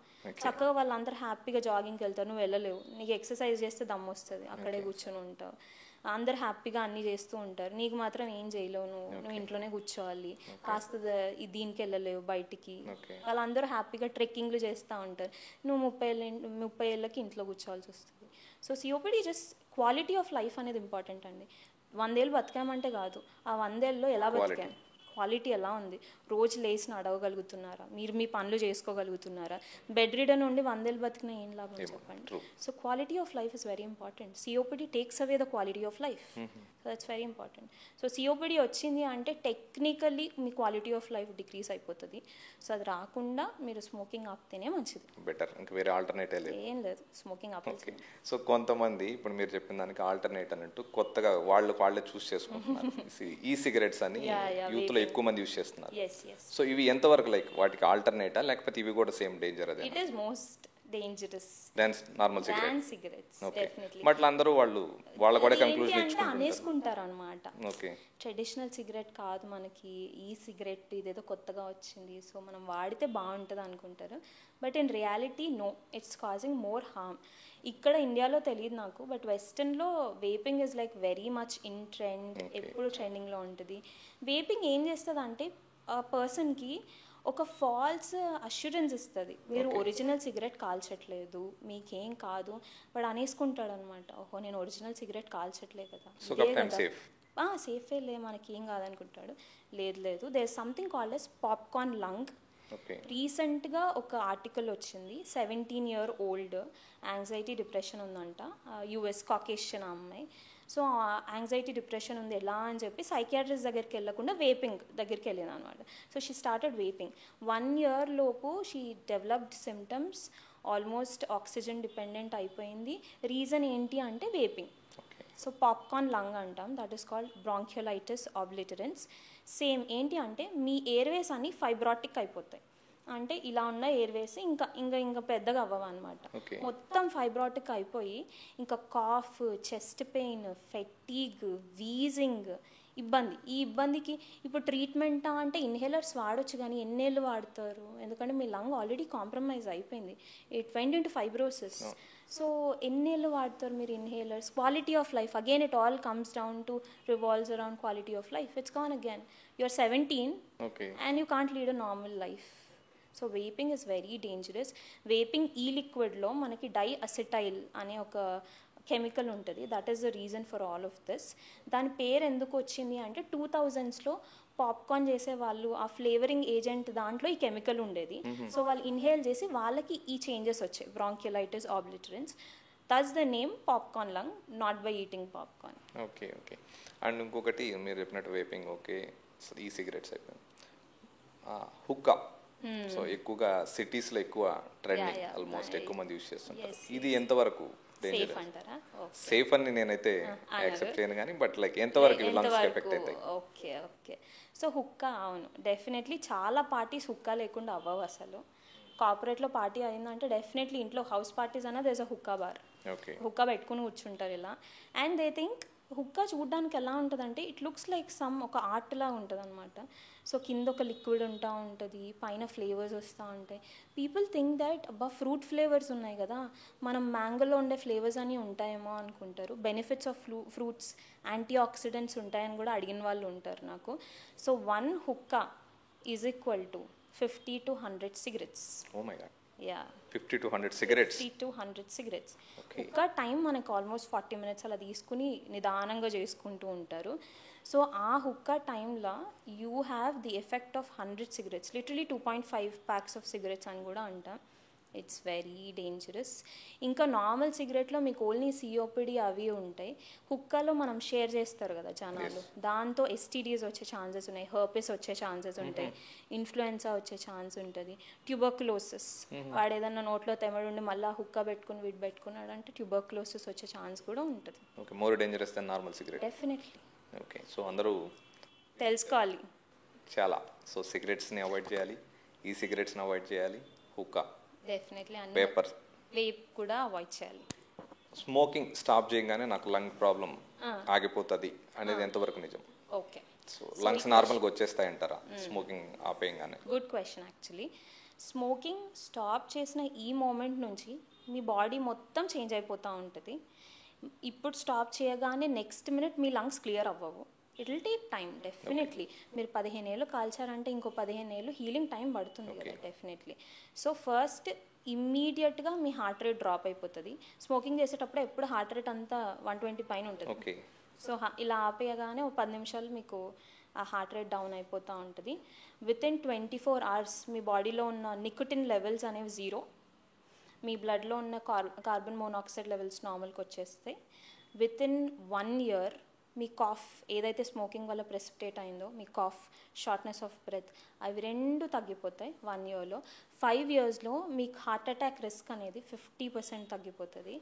చక్కగా వాళ్ళందరూ హ్యాపీగా జాగింగ్కి వెళ్తారు, నువ్వు వెళ్ళలేవు, నీకు ఎక్సర్సైజ్ చేస్తే దమ్ము వస్తుంది, అక్కడే కూర్చొని ఉంటావు. అందరు హ్యాపీగా అన్నీ చేస్తూ ఉంటారు, నీకు మాత్రం ఏం చేయలేవు, నువ్వు ఇంట్లోనే కూర్చోవాలి, కాస్త దీనికి వెళ్ళలేవు బయటికి. వాళ్ళందరూ హ్యాపీగా ట్రెక్కింగ్లు చేస్తూ ఉంటారు, నువ్వు 30 ఏళ్ళకి ఇంట్లో కూర్చోవాల్సి వస్తుంది. So COPD just quality of life అనేది ఇంపార్టెంట్ అండి. 100 ఏళ్ళు బతికామంటే కాదు, ఆ 100 ఏళ్ళలో ఎలా బతికాను, క్వాలిటీ ఎలా ఉంది, రోజు లేచి నడవగలుగుతున్నారా, మీరు మీ పనులు చేసుకోగలుగుతున్నారా? బెడ్ రిడన్ ఉండి 100 ఏళ్ళు బతికినా ఏం లాభం చెప్పండి? So quality of life is very important. COPD takes away the quality of life. So that's very important. So COPD వచ్చింది అంటే technically me quality of life decrease అయిపోతుంది. సో అది రాకుండా మీరు స్మోకింగ్ ఆపితేనే మంచిది, బెటర్. ఇంకా వేరే ఆల్టర్నేటివ్ ఏం లేదు, స్మోకింగ్ ఆపాలి. సో కొంతమంది ఇప్పుడు మీరు చెప్పిన దానికి ఆల్టర్నేట్ అన్నట్టు కొత్తగా వాళ్ళే చూస్ చేసుకుంటున్నారు ఈ సిగరెట్స్ అని, యూత్ లో ఎక్కువ మంది యూస్ చేస్తున్నారు. సో ఇవి ఎంతవరకు లైక్ వాటికి ఆల్టర్నేటా, లేకపోతే ఇవి కూడా సేమ్ డేంజర్? అదే it is most dangerous than normal cigarettes. Definitely. But అందరూ వాళ్ళ కూడా కంక్లూజన్ అనేసుకుంటారు అనమాట. ట్రెడిషనల్ సిగరెట్ కాదు మనకి, ఈ సిగరెట్ ఇదేదో కొత్తగా వచ్చింది, సో మనం వాడితే బాగుంటుంది అనుకుంటారు. But in reality no, it's causing more harm. ఇక్కడ ఇండియాలో తెలియదు నాకు, బట్ వెస్టర్న్లో vaping is like very much in trend, ఎప్పుడు ట్రెండింగ్లో ఉంటుంది. వేపింగ్ ఏం చేస్తుంది అంటే పర్సన్కి ఒక ఫాల్స్ అష్యూరెన్స్ ఇస్తుంది, మీరు ఒరిజినల్ సిగరెట్ కాల్చట్లేదు, మీకేం కాదు. వాడు అనేసుకుంటాడు అనమాట, ఓహో నేను ఒరిజినల్ సిగరెట్ కాల్చట్లే కదా, సేఫే లే, మనకి ఏం కాదనుకుంటాడు. లేదు, there is something called as popcorn lung. రీసెంట్గా ఒక ఆర్టికల్ వచ్చింది, 17-year-old యాంగ్జైటీ డిప్రెషన్ ఉందంట, యుఎస్ కాకేషియన్ అమ్మాయి. సో యాంగ్జైటీ డిప్రెషన్ ఉంది ఎలా అని చెప్పి సైకియాట్రిస్ట్ దగ్గరికి వెళ్ళకుండా వేపింగ్ దగ్గరికి వెళ్ళింది అనమాట. So she started vaping. 1 year లోపు she developed symptoms, almost oxygen dependent అయిపోయింది. రీజన్ ఏంటి అంటే వేపింగ్. సో పాప్కార్న్ లంగ్ అంటాం, దట్ ఈస్ కాల్డ్ బ్రాంక్యోలైటిస్ ఆబ్లిటరెన్స్. సేమ్ ఏంటి అంటే మీ ఎయిర్వేస్ అన్ని ఫైబ్రాటిక్ అయిపోతాయి, అంటే ఇలా ఉన్న ఎయిర్వేస్ ఇంకా పెద్దగా అవ్వవు అనమాట, మొత్తం ఫైబ్రాటిక్ అయిపోయి ఇంకా cough, chest pain, fatigue, wheezing, ఇబ్బంది. ఈ ఇబ్బందికి ఇప్పుడు ట్రీట్మెంటా అంటే ఇన్హేలర్స్ వాడొచ్చు, కానీ ఎన్నేళ్ళు వాడతారు? ఎందుకంటే మీ లంగ్ ఆల్రెడీ కాంప్రమైజ్ అయిపోయింది, it went into fibrosis. So ఎన్నేళ్ళు వాడతారు మీరు inhalers? Quality of life, again it all comes down to revolves around quality of life. It's gone again, you are 17 and you can't lead a normal life. So vaping is very dangerous. Vaping ఈ లిక్విడ్లో మనకి diacetyl అనే ఒక chemical ఉంటుంది. That is the reason for all of this. దాని పేరు ఎందుకు వచ్చింది అంటే 2000s పాప్కార్న్ చేసే వాళ్ళు ఆ ఫ్లేవరింగ్ ఏజెంట్ దాంట్లో ఈ కెమికల్ ఉండేది. సో వాళ్ళు ఇన్హేల్ చేసి వాళ్ళకి ఈ చేంజెస్ వచ్చాయి, bronchiolitis, obliterans. That's the name popcorn lung, not by eating popcorn. Okay okay. And ఇంకొకటి మీరు చెప్పినట్టు వేపింగ్ ఓకే, ఈ సిగరెట్స్ అయిపోయింది, హుక్కా. సో ఎక్కువగా సిటీస్లో ఎక్కువ ట్రెండింగ్, ఆల్మోస్ట్ ఎక్కువ మంది యూజ్ చేస్తుంటారు. ఇది ఎంతవరకు సేఫ్ అంటారా? సేఫ్ అని నేనైతే యాక్సెప్ట్ చేయను కానీ, బట్ లైక్ ఎంతవరకు లంగ్స్ ఎఫెక్ట్ అవుతాయి? Okay okay. సో హుక్కా, అవును డెఫినెట్లీ చాలా పార్టీస్ హుక్కా లేకుండా అవ్వవు అసలు. కార్పొరేట్లో పార్టీ అయిందంటే డెఫినెట్లీ ఇంట్లో హౌస్ పార్టీస్ అన్నది there's a hookah bar. Hookah పెట్టుకుని కూర్చుంటారు ఇలా. అండ్ దే థింక్ హుక్కా చూడడానికి ఎలా ఉంటుందంటే ఇట్ లుక్స్ లైక్ సమ్ ఒక ఆర్ట్లా ఉంటుంది అనమాట. సో కింద ఒక లిక్విడ్ ఉంటా ఉంటుంది, పైన ఫ్లేవర్స్ వస్తూ ఉంటాయి. పీపుల్ థింక్ దట్ అబ్బా ఫ్రూట్ ఫ్లేవర్స్ ఉన్నాయి కదా, మనం మ్యాంగోలో ఉండే ఫ్లేవర్స్ అని ఉంటాయేమో అనుకుంటారు. Benefits of fruits, antioxidants ఉంటాయని కూడా అడిగిన వాళ్ళు ఉంటారు నాకు. So 1 hookah is equal to 50 to 100 cigarettes. Oh my god. Yeah. 50 to 100 cigarettes. 50 to 100 cigarettes. Okay. ఒక టైం మనకు ఆల్మోస్ట్ 40 minutes అలా తీసుకుని నిదానంగా చేసుకుంటూ ఉంటారు. సో ఆ హుక్కా టైంలో you have the effect of 100 cigarettes, literally 2.5 packs of cigarettes అని కూడా అంటాం. It's very dangerous. ఇంకా నార్మల్ సిగరెట్లో మీకు ఓన్లీ సిఓపిడి అవి ఉంటాయి. హుక్కాలో మనం షేర్ చేస్తారు కదా జనాలు, దాంతో ఎస్టీడీస్ వచ్చే ఛాన్సెస్ ఉన్నాయి, హర్పిస్ వచ్చే ఛాన్సెస్ ఉంటాయి, ఇన్ఫ్లుయెన్సా వచ్చే ఛాన్స్ ఉంటుంది, ట్యూబర్క్యులోసిస్. వాడు ఏదన్నా నోట్లో తెమడుండి మళ్ళీ హుక్కా పెట్టుకుని వీడు పెట్టుకున్నాడు అంటే ట్యూబర్క్యులోసిస్ వచ్చే ఛాన్స్ కూడా ఉంటుంది. Okay, more dangerous than normal cigarette. Definitely. Okay, so అందరూ తెలుసుకోవాలి చాలా. సో సిగరెట్స్ని అవాయిడ్ చేయాలి, ఈ సిగరెట్స్ని అవాయిడ్ చేయాలి, హుక్కా, డెఫినెట్లీ, అన్ని పేపర్, వేప్ కూడా అవాయిడ్ చేయాలి. స్మోకింగ్ స్టాప్ చేయగానే నాకు లంగ్ ప్రాబ్లం ఆగిపోతుంది అనేది ఎంతవరకు నిజం? ఓకే, సో లంగ్స్ నార్మల్గా వచ్చేస్తాయి అంటారా స్మోకింగ్ ఆపేయగానే? Good question. Actually smoking stop చేసిన ఈ మూమెంట్ నుంచి మీ బాడీ మొత్తం చేంజ్ అయిపోతూ ఉంటుంది. ఇప్పుడు స్టాప్ చేయగానే నెక్స్ట్ మినిట్ మీ లంగ్స్ క్లియర్ అవ్వవు. It will take time definitely. మీరు 15 ఏళ్ళు కాల్చారంటే ఇంకో 15 ఏళ్ళు హీలింగ్ టైం పడుతుంది కదా డెఫినెట్లీ. సో ఫస్ట్ ఇమ్మీడియట్గా మీ హార్ట్ రేట్ డ్రాప్ అయిపోతుంది. స్మోకింగ్ చేసేటప్పుడు ఎప్పుడు హార్ట్ రేట్ అంతా 120 పైన ఉంటుంది. సో ఇలా ఆపేయగానే ఒక 10 నిమిషాలు మీకు ఆ హార్ట్ రేట్ డౌన్ అయిపోతూ ఉంటుంది. వితిన్ 24 hours మీ బాడీలో ఉన్న నికోటిన్ లెవెల్స్ అనేవి 0, మీ బ్లడ్లో ఉన్న కార్బన్ మోనాక్సైడ్ లెవెల్స్ నార్మల్కి వచ్చేస్తాయి. వితిన్ 1 year మీ కాఫ్ ఏదైతే స్మోకింగ్ వల్ల ప్రెసిపిటేట్ అయిందో, మీ కాఫ్, షార్ట్నెస్ ఆఫ్ బ్రెత్, అవి 2 తగ్గిపోతాయి 1 yearలో. 5 yearsలో మీకు హార్ట్ అటాక్ రిస్క్ అనేది 50% తగ్గిపోతుంది.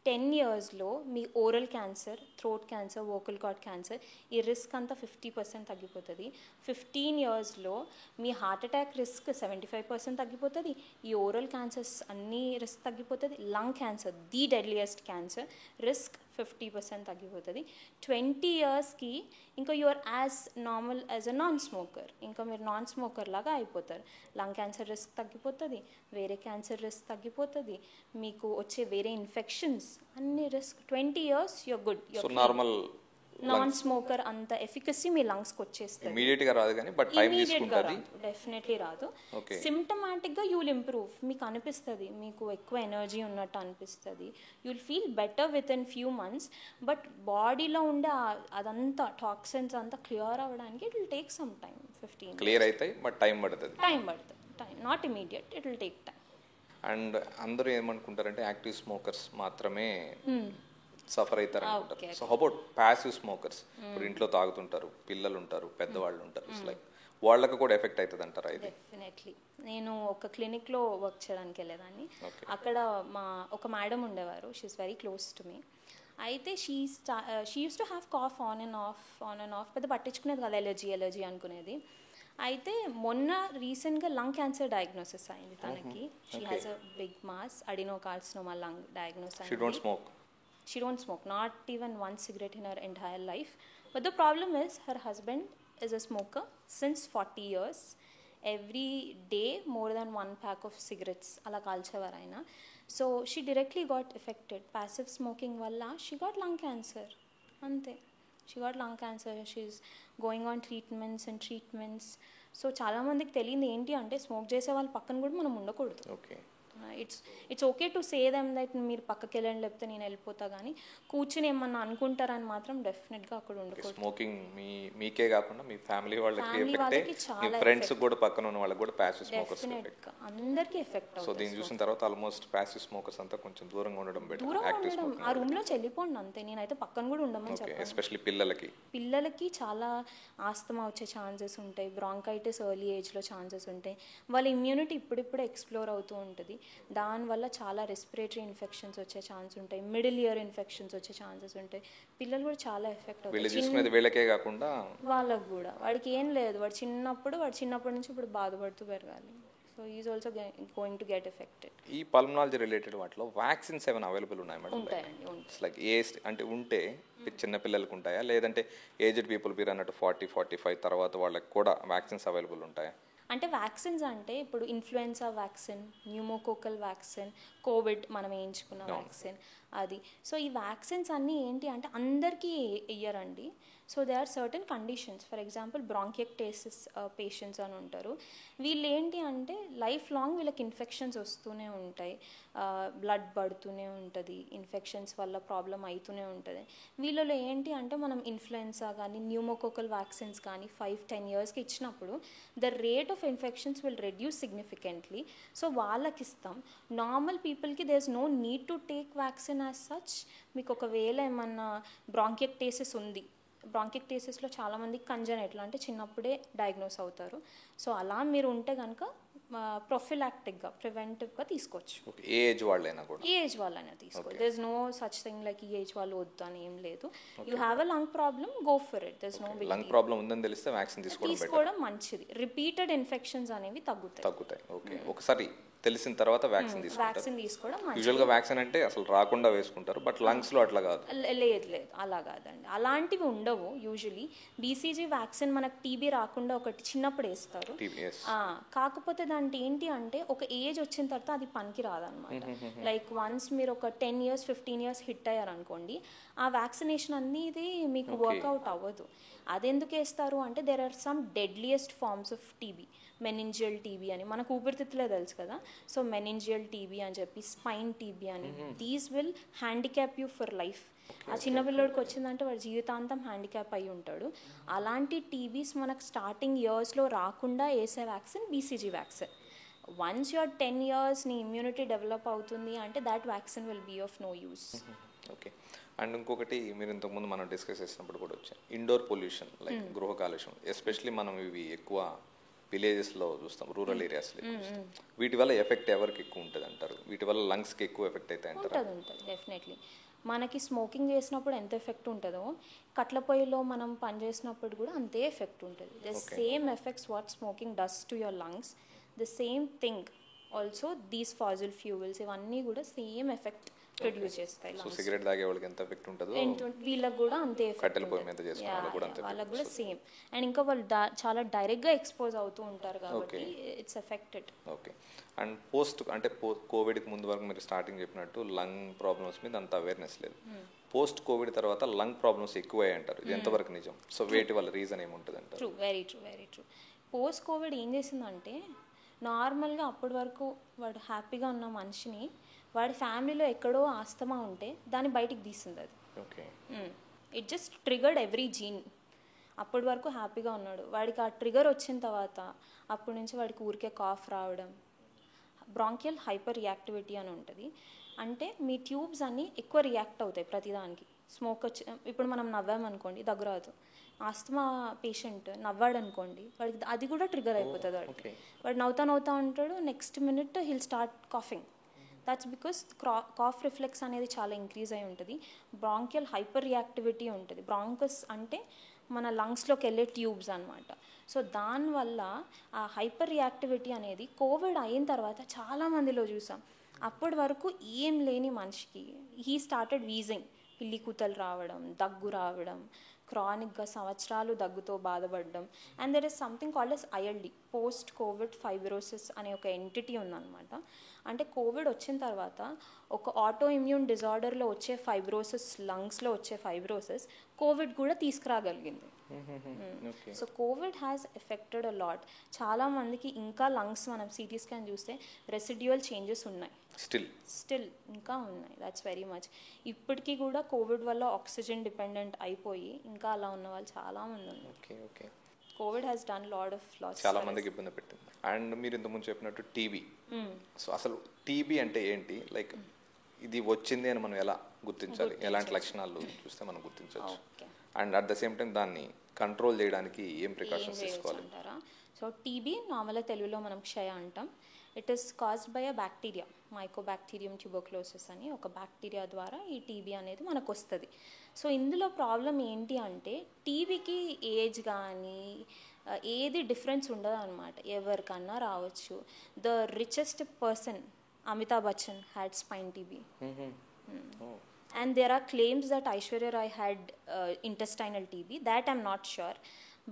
10 yearsలో మీ oral cancer, throat cancer, vocal cord cancer ఈ రిస్క్ అంతా 50% తగ్గిపోతుంది. 15 yearsలో మీ హార్ట్ అటాక్ రిస్క్ 75% తగ్గిపోతుంది. ఈ ఓరల్ క్యాన్సర్స్ అన్ని రిస్క్ తగ్గిపోతుంది. Lung cancer, the deadliest cancer, risk 50% తగ్గిపోతుంది. 20 yearsకి ఇంకా you're as normal as a non smoker, ఇంకా మీరు నాన్ స్మోకర్ లాగా అయిపోతారు. లంగ్ క్యాన్సర్ రిస్క్ తగ్గిపోతుంది, వేరే క్యాన్సర్ రిస్క్ తగ్గిపోతుంది, మీకు వచ్చే వేరే ఇన్ఫెక్షన్స్ అన్ని risk. 20 years you're good. Normal non smoker అంత ఎఫికసీ మీ లంగ్స్కి వచ్చేస్తుంది. ఇమీడియట్ గా రాదు కానీ బట్ టైం తీసుకుంటుంది. డెఫినెట్లీ రాదు. సిమ్టమాటిక్ గా యూ విల్ ఇంప్రూవ్. మీకు అనిపిస్తుంది మీకు ఎక్కువ ఎనర్జీ ఉన్నట్టు అనిపిస్తుంది. You will feel better within few months. But బాడీలో ఉండే అదంతా టాక్సిన్స్ అంతా క్లియర్ అవ్వడానికి it will take some time. 15 clear అవుతాయి బట్ టైం పడుతుంది. Not immediate, it will take time. And అందరూ ఏమనుకుంటారంటే యాక్టివ్ స్మోకర్స్ మాత్రమే సఫర్ అవుతారు అనుకుంటారు. So how about passive smokers? ఇప్పుడు ఇంట్లో తాగుతుంటారు, పిల్లలు ఉంటారు, పెద్దవాళ్ళు ఉంటారు, ఇట్స్ లైక్ వాళ్ళకి కూడా ఎఫెక్ట్ అవుతుంది అంటారా ఇది? డెఫినెట్లీ. నేను ఒక క్లినిక్లో వర్క్ చేయడానికి వెళ్ళేదాన్ని. అక్కడ ఒక మేడం ఉండేవారు, she's very close to me. అయితే she used to have cough on and off పెద్ద పట్టించుకునేది కదా, ఎలర్జీ అనుకునేది. అయితే మొన్న రీసెంట్గా లంగ్ క్యాన్సర్ డయాగ్నోసిస్ అయింది తనకి. She has a big mass adenocarcinoma lung diagnose అయింది. She don't smoke, not even one cigarette in her entire life. But the problem is her husband is a smoker since 40 years. Every day more than 1 pack of cigarettes ala kalchevaru aina. So she directly got affected. Passive smoking valla she got lung cancer. Ante she got lung cancer. She's going on treatments. So చాలా మందికి తెలియదు ఏంటి అంటే smoke చేసే వాళ్ళ పక్కన కూడా మనం ఉండకూడదు. Okay. It's okay to say them that మీరు పక్కకి వెళ్ళండి లేకపోతే నేను వెళ్ళిపోతా, కానీ కూర్చుని ఏమన్నా అనుకుంటారని మాత్రం డెఫినెట్గా అక్కడ ఉండకూడదు. స్మోకింగ్ మీకే కాకుండా మీ ఫ్యామిలీ వాళ్ళకి Family వాళ్ళకి ఎఫెక్ట్, మీ చాలా ఫ్రెండ్స్ కూడా పక్కన ఉన్న వాళ్ళకి కూడా ప్యాసివ్ స్మోకర్స్ డెఫినెట్గా అందరికీ ఎఫెక్ట్ సో అవుతుంది. దీన్ని చూసిన తర్వాత ఆల్మోస్ట్ ప్యాసివ్ స్మోకర్స్ అంతా కొంచెం దూరంగా ఉండడం బెటర్. దూరం యాక్టివ్ ఉండడం, స్మోకింగ్ ఆ రూమ్లో చెల్లిపోండి అంతే. నేనైతే పక్కన కూడా ఉండమని ఓకే, చెప్పాను. ఎస్పెషల్లీ పిల్లలకి. పిల్లలకి చాలా ఆస్తమా వచ్చే ఛాన్సెస్ ఉంటాయి, బ్రాంకైటిస్ ఎర్లీ ఏజ్లో ఛాన్సెస్ ఉంటాయి. వాళ్ళ ఇమ్యూనిటీ ఇప్పుడిప్పుడే ఎక్స్ప్లోర్ అవుతూ ఉంటుంది. దానివల్ల చాలా రెస్పిరేటరీ ఇన్ఫెక్షన్స్ వచ్చే ఛాన్స్ ఉంటాయి, మిడిల్ ఇయర్ ఇన్ఫెక్షన్స్ వచ్చే ఛాన్సెస్ ఉంటాయి. పిల్లలు కూడా చాలా ఎఫెక్ట్ వీళ్ళు అవుతాయి. చూసుకునేది వీళ్ళకే కాకుండా వాళ్ళకు కూడా, వాడికి ఏం లేదు, వాడు చిన్నప్పటి నుంచి ఇప్పుడు బాధపడుతూ పెరగాలి. So is also going to get affected. ఈ పల్మనాలజీ రిలేటెడ్ వాటిలో వ్యాక్సిన్స్ ఏమైనా అవైలబుల్ ఉన్నాయి మేడం? ఉంటాయండి, ఉంటాయి. లైక్ అంటే ఉంటే చిన్న పిల్లలకు ఉంటాయా, లేదంటే ఏజ్డ్ పీపుల్ మీరు అన్నట్టు 40-45 తర్వాత వాళ్ళకి కూడా వ్యాక్సిన్స్ అవైలబుల్ ఉంటాయా? అంటే వ్యాక్సిన్స్ అంటే ఇప్పుడు influenza vaccine, pneumococcal vaccine, Covid మనం వేయించుకున్న వ్యాక్సిన్ అది. సో ఈ వ్యాక్సిన్స్ అన్నీ ఏంటి అంటే అందరికీ ఇయ్యరండి. So they are certain conditions. For example bronchiectasis patients అని ఉంటారు. వీళ్ళు ఏంటి అంటే లైఫ్ లాంగ్ వీళ్ళకి ఇన్ఫెక్షన్స్ వస్తూనే ఉంటాయి, బ్లడ్ పడుతూనే ఉంటుంది, ఇన్ఫెక్షన్స్ వల్ల ప్రాబ్లం అవుతూనే ఉంటుంది. వీళ్ళలో ఏంటి అంటే మనం ఇన్ఫ్లుయెన్సా కానీ న్యూమోకోకల్ వ్యాక్సిన్స్ కానీ 5-10 ఇయర్స్కి ఇచ్చినప్పుడు the rate of infections will reduce significantly. So వాళ్ళకి ఇస్తాం. నార్మల్ పీపుల్కి there is no need to take vaccine as such. మీకు ఒకవేళ ఏమన్నా బ్రాంకియక్టేసిస్ ఉంది, బ్రాంకియక్టేసిస్లో చాలామంది కంజనైటల్ అంటే చిన్నప్పుడే డయాగ్నోస్ అవుతారు. సో అలా మీరు ఉంటే కనుక ప్రొఫిలాక్టిక్గా ప్రివెంటివ్గా తీసుకోవచ్చు. ఏ ఏజ్ వాళ్ళైనా కూడా? ఏ ఏజ్ వాళ్ళైనా తీసుకోవచ్చు. There is no such thing like ఈ ఏజ్ వాళ్ళు వద్దు అని ఏం లేదు. You have a lung problem, go for it. There is no big lung problem ఉందని తెలిస్తే వ్యాక్సిన్ తీసుకోవడం మంచిది. రిపీటెడ్ ఇన్ఫెక్షన్స్ అనేవి తగ్గుతాయి. ఓకే, ఒకసారి తెలిసిన తర్వాత వ్యాక్సిన్ తీసుకోవడం యూజువల్గా వ్యాక్సిన్ అంటే అసలు రాకుండా వేసుకుంటారు, బట్ లంగ్స్లో అట్లా కాదు. లేదు అలా కాదండి, అలాంటివి ఉండవు. యూజువలీ బీసీజీ వ్యాక్సిన్ మనకు టీబీ రాకుండా ఒకటి చిన్నప్పుడు వేస్తారు. కాకపోతే దాంట్లో ఏంటి అంటే ఒక ఏజ్ వచ్చిన తర్వాత అది పనికి రాదనమాట. లైక్ వన్స్ మీరు ఒక 10 years 15 years హిట్ అయ్యారనుకోండి, ఆ వ్యాక్సినేషన్ అనేది మీకు వర్కౌట్ అవ్వదు. అదెందుకు వేస్తారు అంటే there are some deadliest forms of TB. Meningeal TB అని మనకు ఊపిరితిత్తులే తెలుసు కదా. సో మెనింజియల్ టీబీ అని చెప్పి, స్పైన్ టీబీ అని, these will handicap you for life. ఆ చిన్నపిల్లడికి వచ్చిందంటే వాడు జీవితాంతం హ్యాండిక్యాప్ అయి ఉంటాడు. అలాంటి టీబీస్ మనకు స్టార్టింగ్ ఇయర్స్లో రాకుండా వేసే vaccine BCG vaccine. Once you're 10 years నీ ఇమ్యూనిటీ డెవలప్ అవుతుంది అంటే that vaccine will be of no use. Okay, and ఇంకొకటి మీరు ఇంతకుముందు మనం డిస్కస్ చేసినప్పుడు కూడా వచ్చాయి ఇండోర్ పొల్యూషన్, లైక్ గృహ కాలుష్యం. ఎస్పెషలీ మనం ఇవి ఎక్కువ విలేజెస్లో చూస్తాం, రూరల్ ఏరియాస్లో చూస్తాం. వీటి వల్ల ఎఫెక్ట్ ఎవరికి ఎక్కువ ఉంటుంది అంటారు? వీటి వల్ల లంగ్స్కి ఎక్కువ ఎఫెక్ట్ అవుతాయి అంటారు? ఉంటుంది డెఫినెట్లీ. మనకి స్మోకింగ్ చేసినప్పుడు ఎంత ఎఫెక్ట్ ఉంటుందో కట్ల పొయ్యిలో మనం పని చేసినప్పుడు కూడా అంతే ఎఫెక్ట్ ఉంటుంది. The same effects what smoking does to your lungs, the same thing also these fossil fuels ఇవన్నీ కూడా సేమ్ ఎఫెక్ట్ ప్రొడ్యూస్ చేస్తాయి. సో సిగరెట్ తాగే వాళ్ళకి ఎంత ఎఫెక్ట్ ఉంటుందో వీళ్ళకి కూడా అంతే ఎఫెక్ట్, కట్టెల పొయ్యి మీద చేసుకునే వాళ్ళకి కూడా సేమ్. అండ్ ఇంకా వాళ్ళు చాలా డైరెక్ట్గా ఎక్స్పోజ్ అవుతూ ఉంటారు కాబట్టి ఇట్స్ ఎఫెక్టెడ్. ఓకే, అండ్ కోవిడ్కి ముందు వరకు మీరు స్టార్టింగ్ చెప్పినట్టు లంగ్ ప్రాబ్లమ్స్ మీద అంత అవేర్నెస్ లేదు. పోస్ట్ కోవిడ్ తర్వాత లంగ్ ప్రాబ్లమ్స్ ఎక్కువయ్యాయి అంటారు, ఇది ఎంతవరకు నిజం? సో వేటి వల్ల రీజన్ ఏముంటుంది అంటారు? Very true. పోస్ట్ కోవిడ్ ఏం చేసిందంటే నార్మల్గా అప్పటి వరకు వాడు హ్యాపీగా ఉన్న మనిషిని వాడి ఫ్యామిలీలో ఎక్కడో ఆస్తమా ఉంటే దాన్ని బయటికి తీసింది అది. Okay, it just triggered every gene. అప్పటి వరకు హ్యాపీగా ఉన్నాడు, వాడికి ఆ ట్రిగర్ వచ్చిన తర్వాత అప్పటి నుంచి వాడికి ఊరికే కాఫ్ రావడం, బ్రాంకియల్ హైపర్ రియాక్టివిటీ అని ఉంటుంది. అంటే మీ ట్యూబ్స్ అన్నీ ఎక్కువ రియాక్ట్ అవుతాయి ప్రతిదానికి. స్మోక్ వచ్చి ఇప్పుడు మనం నవ్వామనుకోండి దగ్గు రాదు. ఆస్తమా పేషెంట్ నవ్వాడు అనుకోండి వాడికి అది కూడా ట్రిగర్ అయిపోతుంది. వాడు నవ్వుతా ఉంటాడు, next minute he'll start coughing. That's because cough reflex అనేది చాలా ఇంక్రీజ్ అయి ఉంటుంది. బ్రాంకియల్ హైపర్ రియాక్టివిటీ ఉంటుంది. బ్రాంకస్ అంటే మన లంగ్స్లోకి వెళ్ళే ట్యూబ్స్ అనమాట. సో దానివల్ల ఆ హైపర్ రియాక్టివిటీ అనేది కోవిడ్ అయిన తర్వాత చాలామందిలో చూసాం. అప్పటి వరకు ఏం లేని మనిషికి హీ స్టార్టెడ్ వీజింగ్, పిల్లి కూతలు రావడం, దగ్గు రావడం, క్రానిక్గా సంవత్సరాలు దగ్గుతో బాధపడడం. And there is something called yes ILD, post Covid fibrosis అనే ఒక ఎంటిటీ ఉందన్నమాట. అంటే కోవిడ్ వచ్చిన తర్వాత ఒక ఆటో ఇమ్యూన్ డిజార్డర్లో వచ్చే ఫైబ్రోసిస్, లంగ్స్లో వచ్చే ఫైబ్రోసిస్ కోవిడ్ కూడా తీసుకురాగలిగింది. ఓకే. So COVID has affected a lot. చాలా మందికి ఇంకా లంగ్స్ మనం సిటీ స్కాన్ చూస్తే రెసిడ్యువల్ చేంజెస్ ఉన్నాయి, స్టిల్ ఇంకా ఉన్నాయి. That's very much. ఇప్పటికీ కూడా కోవిడ్ వల్ల ఆక్సిజన్ డిపెండెంట్ అయిపోయి ఇంకా అలా ఉన్న వాళ్ళు చాలా మంది ఉన్నారు. Okay okay. Covid has done lot of loss. చాలా మందికి ఇబ్బంది పెట్టింది. అండ్ మీరు ఇంతకుముందు చెప్పినట్టు టీబీ. సో అసలు టీబీ అంటే ఏంటి, లైక్ ఇది వచ్చింది అని మనం ఎలా గుర్తించాలి, ఎలాంటి లక్షణాలు చూస్తే మనం గుర్తించవచ్చు, and at the same time దాన్ని కంట్రోల్ చేయడానికి ఏం ప్రికాషన్స్ తీసుకోవాలి అంటారా? సో టీబీ నార్మల్గా తెలుగులో మనం క్షయ అంటాం. It is caused by a bacteria, Mycobacterium tuberculosis అని ఒక బ్యాక్టీరియా ద్వారా ఈ టీబీ అనేది మనకు వస్తుంది. సో ఇందులో ప్రాబ్లం ఏంటి అంటే టీబీకి ఏజ్ కానీ ఏది డిఫరెన్స్ ఉండదు అనమాట, ఎవరికన్నా రావచ్చు. The richest person Amitabh Bachchan had spine TB. And there are claims that Aishwarya Rai had intestinal TB. That I'm not sure.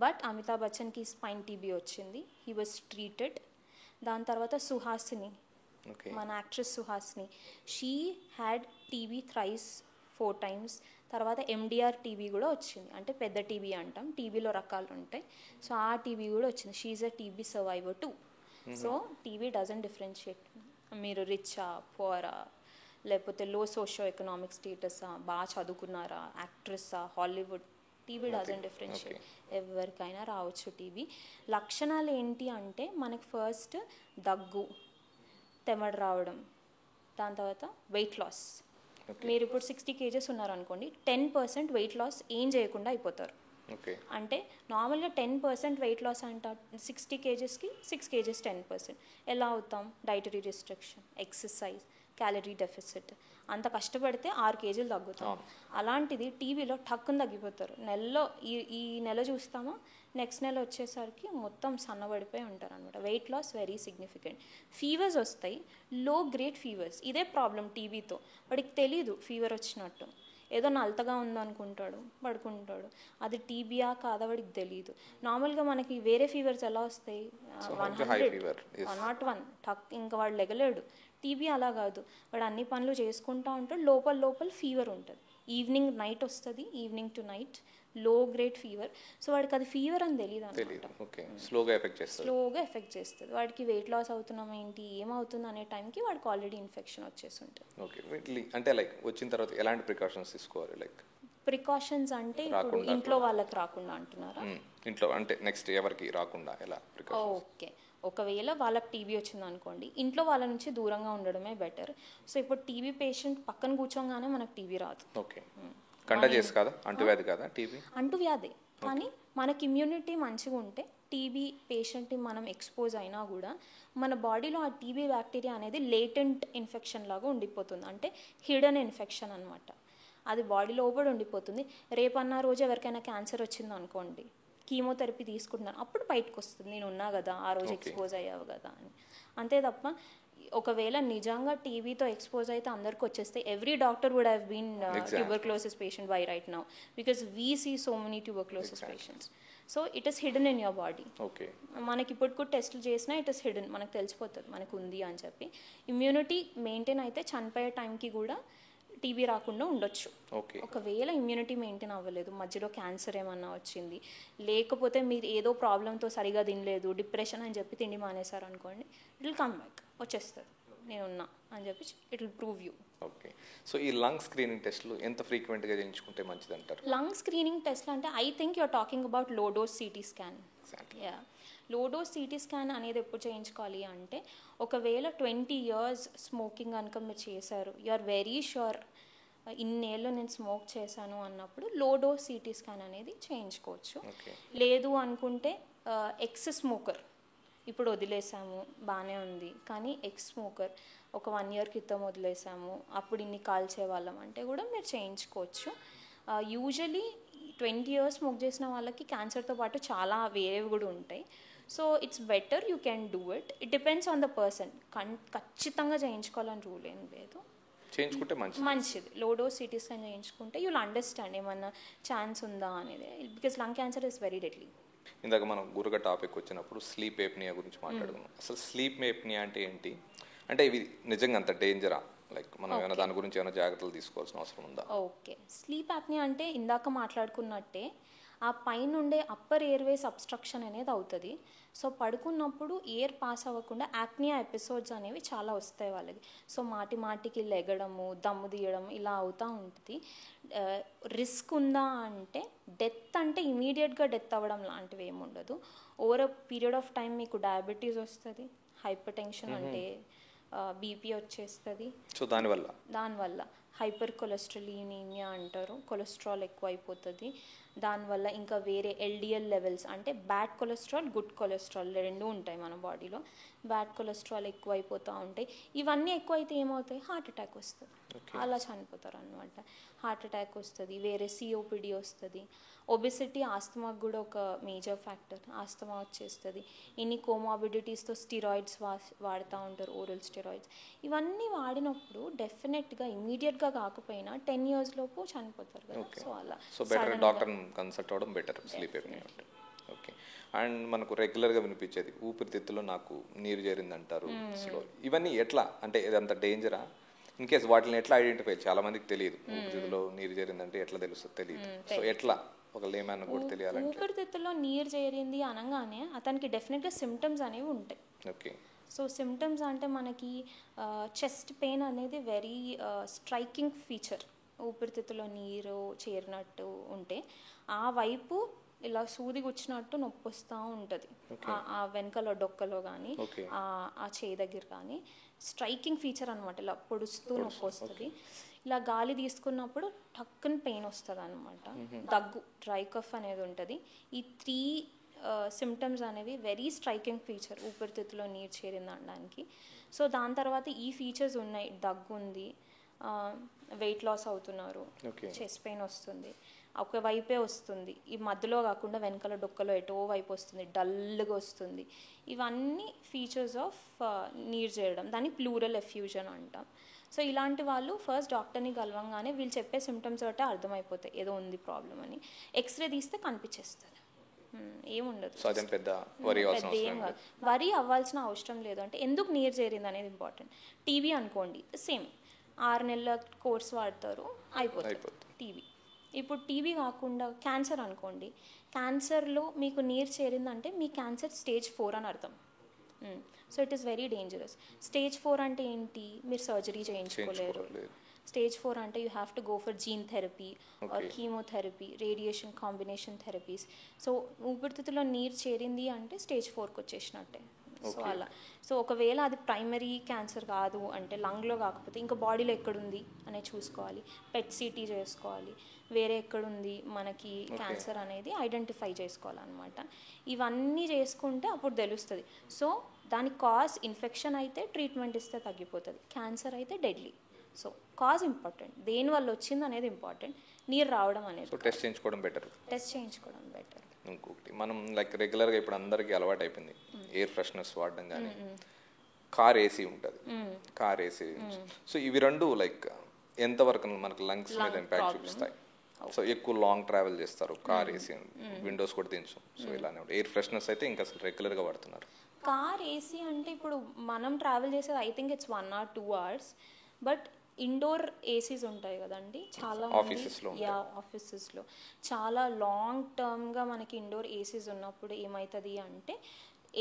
But Amitabh Bachchan ki spine TB వచ్చింది. He was treated. దాని తర్వాత సుహాసిని, మన actress Suhasini, she had TB thrice 4 times. తర్వాత MDR TB కూడా వచ్చింది, అంటే పెద్ద TB అంటాం, టీబీలో రకాలు ఉంటాయి. సో ఆ టీబీ కూడా వచ్చింది. She is a TB survivor two. So TB doesn't differentiate మీరు రిచా పువరా, లేకపోతే లో సోషో ఎకనామిక్ స్టేటసా, బాగా చదువుకున్నారా, యాక్ట్రెస్సా, హాలీవుడ్, టీబీ డజంట్ డిఫరెన్షియేట్. ఎవరికైనా రావచ్చు టీబీ. లక్షణాలు ఏంటి అంటే మనకి ఫస్ట్ దగ్గు, తెమడ రావడం, దాని తర్వాత వెయిట్ లాస్. మీరు ఇప్పుడు 60 kgs ఉన్నారనుకోండి, 10% వెయిట్ లాస్ ఏం చేయకుండా అయిపోతారు. అంటే నార్మల్గా 10% వెయిట్ లాస్ అంట 60 kgsకి 6 kgs 10%. ఎలా అవుతాం? Dietary restriction, exercise, calorie deficit, అంత కష్టపడితే 6 kgs తగ్గుతాం. అలాంటిది టీవీలో టక్కుని తగ్గిపోతారు. నెలలో ఈ నెల చూస్తామా, నెక్స్ట్ నెల వచ్చేసరికి మొత్తం సన్నబడిపోయి ఉంటారు అనమాట. Weight loss very significant. Fevers వస్తాయి, లో గ్రేడ్ ఫీవర్స్. ఇదే ప్రాబ్లం టీవీతో. వాడికి తెలీదు ఫీవర్ వచ్చినట్టు, ఏదో నలతగా ఉందనుకుంటాడు, పడుకుంటాడు. అది టీబీయా కాదా వాడికి తెలియదు. నార్మల్గా మనకి వేరే ఫీవర్స్ ఎలా వస్తాయి, 100, 101 టక్, ఇంకా వాడు లెగలేడు. టీబీ అలా కాదు, వాడు అన్ని పనులు చేసుకుంటూ ఉంటాడు, లోపల ఫీవర్ ఉంటుంది. ఈవినింగ్ నైట్ వస్తుంది, ఈవినింగ్ టు నైట్ లో గ్రేడ్ ఫీవర్. సో వాడికి అది ఫీవర్ అని తెలియదు అనమాట, స్లోగా ఎఫెక్ట్ చేస్తుంది. వాడికి వెయిట్ లాస్ అవుతున్నాం ఏంటి, ఏమవుతుంది అనే టైంకి వాడికి ఆల్రెడీ ఇన్ఫెక్షన్ వచ్చేసి ఉంటుంది. అంటే లైక్ వచ్చిన తర్వాత ఎలాంటి ప్రికాషన్స్ తీసుకోవాలి? లైక్ ప్రికాషన్స్ అంటే ఇప్పుడు ఇంట్లో వాళ్ళకి రాకుండా అంటున్నారా? ఇంట్లో అంటే నెక్స్ట్ ఎవరికి రాకుండా ఎలా ప్రికాషన్స్? ఓకే, ఒకవేళ వాళ్ళకి టీబీ వచ్చింది అనుకోండి, ఇంట్లో వాళ్ళ నుంచి దూరంగా ఉండడమే బెటర్. సో ఇప్పుడు టీబీ పేషెంట్ పక్కన కూర్చోగానే మనకు టీబీ రాదు. ఓకే, కంటజియస్ కాదా, అంటువ్యాధి కాదా టీబీ? అంటువ్యాధి, కానీ మనకి ఇమ్యూనిటీ మంచిగా ఉంటే టీబీ పేషెంట్ని మనం ఎక్స్పోజ్ అయినా కూడా మన బాడీలో ఆ టీబీ బ్యాక్టీరియా అనేది లేటెంట్ ఇన్ఫెక్షన్ లాగా ఉండిపోతుంది. అంటే హిడెన్ ఇన్ఫెక్షన్ అనమాట. అది బాడీ లోపల ఉండిపోతుంది. రేపన్న రోజు ఎవరికైనా క్యాన్సర్ వచ్చింది అనుకోండి, కీమోథెరపీ తీసుకుంటున్నాను, అప్పుడు బయటకు వస్తుంది, నేను ఉన్నా కదా ఆ రోజు ఎక్స్పోజ్ అయ్యావు కదా అని. అంతే తప్ప ఒకవేళ నిజంగా టీబీతో ఎక్స్పోజ్ అయితే అందరికి వచ్చేస్తే every doctor would have been tuberculosis patient by right now, because we see so many tuberculosis patients. So it is hidden in your body. మనకి ఇప్పుడు కూడా టెస్టులు చేసినా ఇట్ ఈస్ హిడెన్, మనకు తెలిసిపోతుంది మనకు ఉంది అని చెప్పి. ఇమ్యూనిటీ మెయింటైన్ అయితే చనిపోయే టైంకి కూడా టీబీ రాకుండా ఉండొచ్చు. ఒకవేళ ఇమ్యూనిటీ మెయింటైన్ అవ్వలేదు, మధ్యలో క్యాన్సర్ ఏమన్నా వచ్చింది, లేకపోతే మీరు ఏదో ప్రాబ్లంతో సరిగా తినలేదు, డిప్రెషన్ అని చెప్పి తిండి మానేశారు అనుకోండి, ఇట్ విల్ కమ్ బ్యాక్, వచ్చేస్తుంది నేనున్నా అని చెప్పి it will prove you. Okay, so ఈ లంగ్ స్క్రీనింగ్ టెస్ట్లు ఎంత ఫ్రీక్వెంట్గా చేయించుకుంటే మంచిది అంటారు? లంగ్ స్క్రీనింగ్ టెస్ట్లు అంటే I think you're talking about low dose CT scan. Yeah, low dose CT scan అనేది ఎప్పుడు చేయించుకోవాలి అంటే, ఒకవేళ 20 years స్మోకింగ్ కనుక మీరు చేశారు, యు ఆర్ వెరీ ష్యూర్ ఇన్నేళ్ళు నేను స్మోక్ చేశాను అన్నప్పుడు లో డోస్ సిటీ స్కాన్ అనేది చేయించుకోవచ్చు. లేదు అనుకుంటే ఎక్స్ స్మోకర్, ఇప్పుడు వదిలేసాము బాగానే ఉంది, కానీ ఎక్స్ స్మోకర్ ఒక 1 year క్రితం వదిలేసాము, అప్పుడు ఇన్ని కాల్చే వాళ్ళం అంటే కూడా మీరు చేయించుకోవచ్చు. యూజువలీ 20 years స్మోక్ చేసిన వాళ్ళకి క్యాన్సర్తో పాటు చాలా వేరేవి కూడా ఉంటాయి. So it's better, you can do it. It depends on the person. ఖచ్చితంగా చేయించుకోవాలని రూల్ ఏం లేదు, చేయించుకుంటే మంచిది. లో డోస్ సిటీ స్కాన్ చేయించుకుంటే యూల్ అండర్స్టాండ్ ఏమన్నా ఛాన్స్ ఉందా అనేది, because lung cancer is very deadly. ఇందాక మనం గురుగ టాపిక్ వచ్చినప్పుడు స్లీప్ ఏప్నియా గురించి మాట్లాడుకున్నాం. అసలు స్లీప్ ఏప్నియా అంటే ఏంటి, అంటే ఇవి నిజంగా అంత డేంజరా, లైక్ మనం ఏమైనా దాని గురించి ఏమైనా జాగ్రత్తలు తీసుకోవాల్సిన అవసరం ఉందా? ఓకే, స్లీప్ యాప్నియా అంటే ఇందాక మాట్లాడుకున్నట్టే ఆ పైన ఉండే అప్పర్ ఎయిర్వేస్ అబ్స్ట్రక్షన్ అనేది అవుతుంది. సో పడుకున్నప్పుడు ఎయిర్ పాస్ అవ్వకుండా యాక్నియా ఎపిసోడ్స్ అనేవి చాలా వస్తాయి వాళ్ళకి. సో మాటికి లెగడము, దమ్ము తీయడం ఇలా అవుతూ ఉంటుంది. రిస్క్ ఉందా అంటే డెత్ అంటే ఇమీడియట్గా డెత్ అవ్వడం లాంటివి ఏమి ఉండదు. Over a period of time మీకు డయాబెటీస్ వస్తుంది, హైపర్ టెన్షన్ అంటే బీపీ వచ్చేస్తుంది. సో దానివల్ల హైపర్ కొలెస్ట్రాలీనియా అంటారు, కొలెస్ట్రాల్ ఎక్కువ అయిపోతుంది. దానివల్ల ఇంకా వేరే ఎల్డిఎల్ లెవెల్స్ అంటే బ్యాడ్ కొలెస్ట్రాల్, గుడ్ కొలెస్ట్రాల్ రెండు ఉంటాయి మన బాడీలో. బ్యాడ్ కొలెస్ట్రాల్ ఎక్కువ అయిపోతూ ఉంటాయి. ఇవన్నీ ఎక్కువైతే ఏమవుతాయి, హార్ట్ అటాక్ వస్తుంది, అలా చనిపోతారు అనమాట. హార్ట్ అటాక్ వస్తుంది, వేరే సిఓపిడి వస్తుంది. ఒబెసిటీ ఆస్తమాకు కూడా ఒక మేజర్ ఫ్యాక్టర్, ఆస్తమా వచ్చేస్తుంది. ఇన్ని కోమార్బిడిటీస్తో స్టిరాయిడ్స్ వాడుతూ ఉంటారు, ఓరల్ స్టిరాయిడ్స్. ఇవన్నీ వాడినప్పుడు డెఫినెట్గా ఇమీడియట్గా కాకపోయినా 10 years లోపు చనిపోతారు కదా. సో అలా బెటర్ డాక్టర్ కన్సల్ట్ అవ్వడం బెటర్ స్లీప్ ఎప్నియా అంటే. ఓకే. అండ్ మనకు రెగ్యులర్గా వినిపించేది ఊపిరితిత్తులో నాకు నీరు చేరింది అంటారు. స్లో ఇవన్నీ ఎట్లా అంటే ఇదంత డేంజరా? ఇన్ కేస్ వాటిని ఎట్లా ఐడెంటిఫై? చాలా మందికి తెలియదు ఊపిరితిత్తులో నీరు చేరిందంటే ఎట్లా తెలుస్తుంది, తెలియదు. సో ఎట్లా ఒక లేమన్ కూడా తెలియాలంటే? ఊపిరితిత్తులో నీరు చేరింది అనగానే అతనికి డెఫినెట్గా సిమ్టమ్స్ అనేవి ఉంటాయి. ఓకే. సో సిమ్టమ్స్ అంటే మనకి చెస్ట్ పెయిన్ అనేది వెరీ స్ట్రైకింగ్ ఫీచర్. ఊపిరితిత్తులో నీరు చేరినట్టు ఉంటే ఆ వైపు ఇలా సూది గుచ్చినట్టు నొప్పి వస్తూ ఉంటుంది, ఆ వెనకలో డొక్కలో కానీ ఆ చేయి దగ్గర కానీ. స్ట్రైకింగ్ ఫీచర్ అనమాట, ఇలా పొడుస్తూ నొప్పి వస్తుంది. ఇలా గాలి తీసుకున్నప్పుడు టక్కున పెయిన్ వస్తుంది అనమాట. దగ్గు, డ్రై కఫ్ అనేది ఉంటుంది. ఈ 3 సిమ్టమ్స్ అనేవి వెరీ స్ట్రైకింగ్ ఫీచర్ ఊపిరితిత్తులో నీరు చేరింది అనడానికి. సో దాని తర్వాత ఈ ఫీచర్స్ ఉన్నాయి, దగ్గు ఉంది, వెయిట్ లాస్ అవుతున్నారు, చెస్ట్ పెయిన్ వస్తుంది, ఒక వైపే వస్తుంది, ఈ మధ్యలో కాకుండా వెనకాల డొక్కలో ఎటో వైపు వస్తుంది, డల్గా వస్తుంది. ఇవన్నీ ఫీచర్స్ ఆఫ్ నీరు చేరడం, దాన్ని ప్లూరల్ ఎఫ్యూజన్ అంటాం. సో ఇలాంటి వాళ్ళు ఫస్ట్ డాక్టర్ని కలవంగానే వీళ్ళు చెప్పే సిమ్టమ్స్ బట్టే అర్థమైపోతాయి ఏదో ఉంది ప్రాబ్లం అని. ఎక్స్రే తీస్తే కనిపించేస్తుంది, ఏముండదు, వరి అవ్వాల్సిన అవసరం లేదు. అంటే ఎందుకు నీరు చేరింది అనేది ఇంపార్టెంట్. టీబీ అనుకోండి, సేమ్ 6 నెలల కోర్స్ వాడతారు, అయిపోతుంది టీబీ. ఇప్పుడు టీబీ కాకుండా క్యాన్సర్ అనుకోండి, క్యాన్సర్లో మీకు నీరు చేరిందంటే మీ క్యాన్సర్ స్టేజ్ 4 అని అర్థం. So it is very dangerous. Stage 4 అంటే ఏంటి, మీరు సర్జరీ చేయించుకోలేరు. స్టేజ్ 4 అంటే you have to go for gene therapy or chemotherapy, radiation combination therapies. So ఊపిరితిత్తులో నీరు చేరింది అంటే స్టేజ్ 4కి వచ్చేసినట్టే. సో అలా. సో ఒకవేళ అది ప్రైమరీ క్యాన్సర్ కాదు అంటే లంగ్లో కాకపోతే ఇంకా బాడీలో ఎక్కడుంది అనేది చూసుకోవాలి, పెట్ సిటీ చేసుకోవాలి, వేరే ఎక్కడుంది మనకి క్యాన్సర్ అనేది ఐడెంటిఫై చేసుకోవాలన్నమాట. ఇవన్నీ చేసుకుంటే అప్పుడు తెలుస్తుంది. సో దాని కాజ్ ఇన్ఫెక్షన్ అయితే ట్రీట్మెంట్ ఇస్తే తగ్గిపోతుంది, క్యాన్సర్ అయితే డెడ్లీ. సో కాజ్ ఇంపార్టెంట్, దేనివల్ల వచ్చింది అనేది ఇంపార్టెంట్, నీరు రావడం అనేది. టెస్ట్ చేయించుకోవడం బెటర్. ఇంకొకటి మనం లైక్ రెగ్యులర్గా ఇప్పుడు అందరికీ అలవాటు అయిపోయింది ఎయిర్ ఫ్రెషనర్స్ వాడడం, కానీ కార్ ఏసీ ఉంటుంది, కార్ ఏసీ. సో ఇవి రెండు లైక్ ఎంతవరకు మనకు లంగ్స్ మీద ఇంపాక్ట్ చూపిస్తాయి? సో ఎక్కువ లాంగ్ ట్రావెల్ చేస్తారు, కార్ ఏసీ విండోస్ కూడా దించు. సో ఇలానే ఎయిర్ ఫ్రెషనర్స్ అయితే ఇంకా అసలు రెగ్యులర్గా వాడుతున్నారు. కార్ ఏసీ అంటే ఇప్పుడు మనం ట్రావెల్ చేసేది I think it's 1 or 2 hours. But indoor ACs ఉంటాయి కదండి చాలా ఆఫీసెస్లో, చాలా లాంగ్ టర్మ్గా మనకి ఇండోర్ ఏసీస్ ఉన్నప్పుడు ఏమవుతుంది అంటే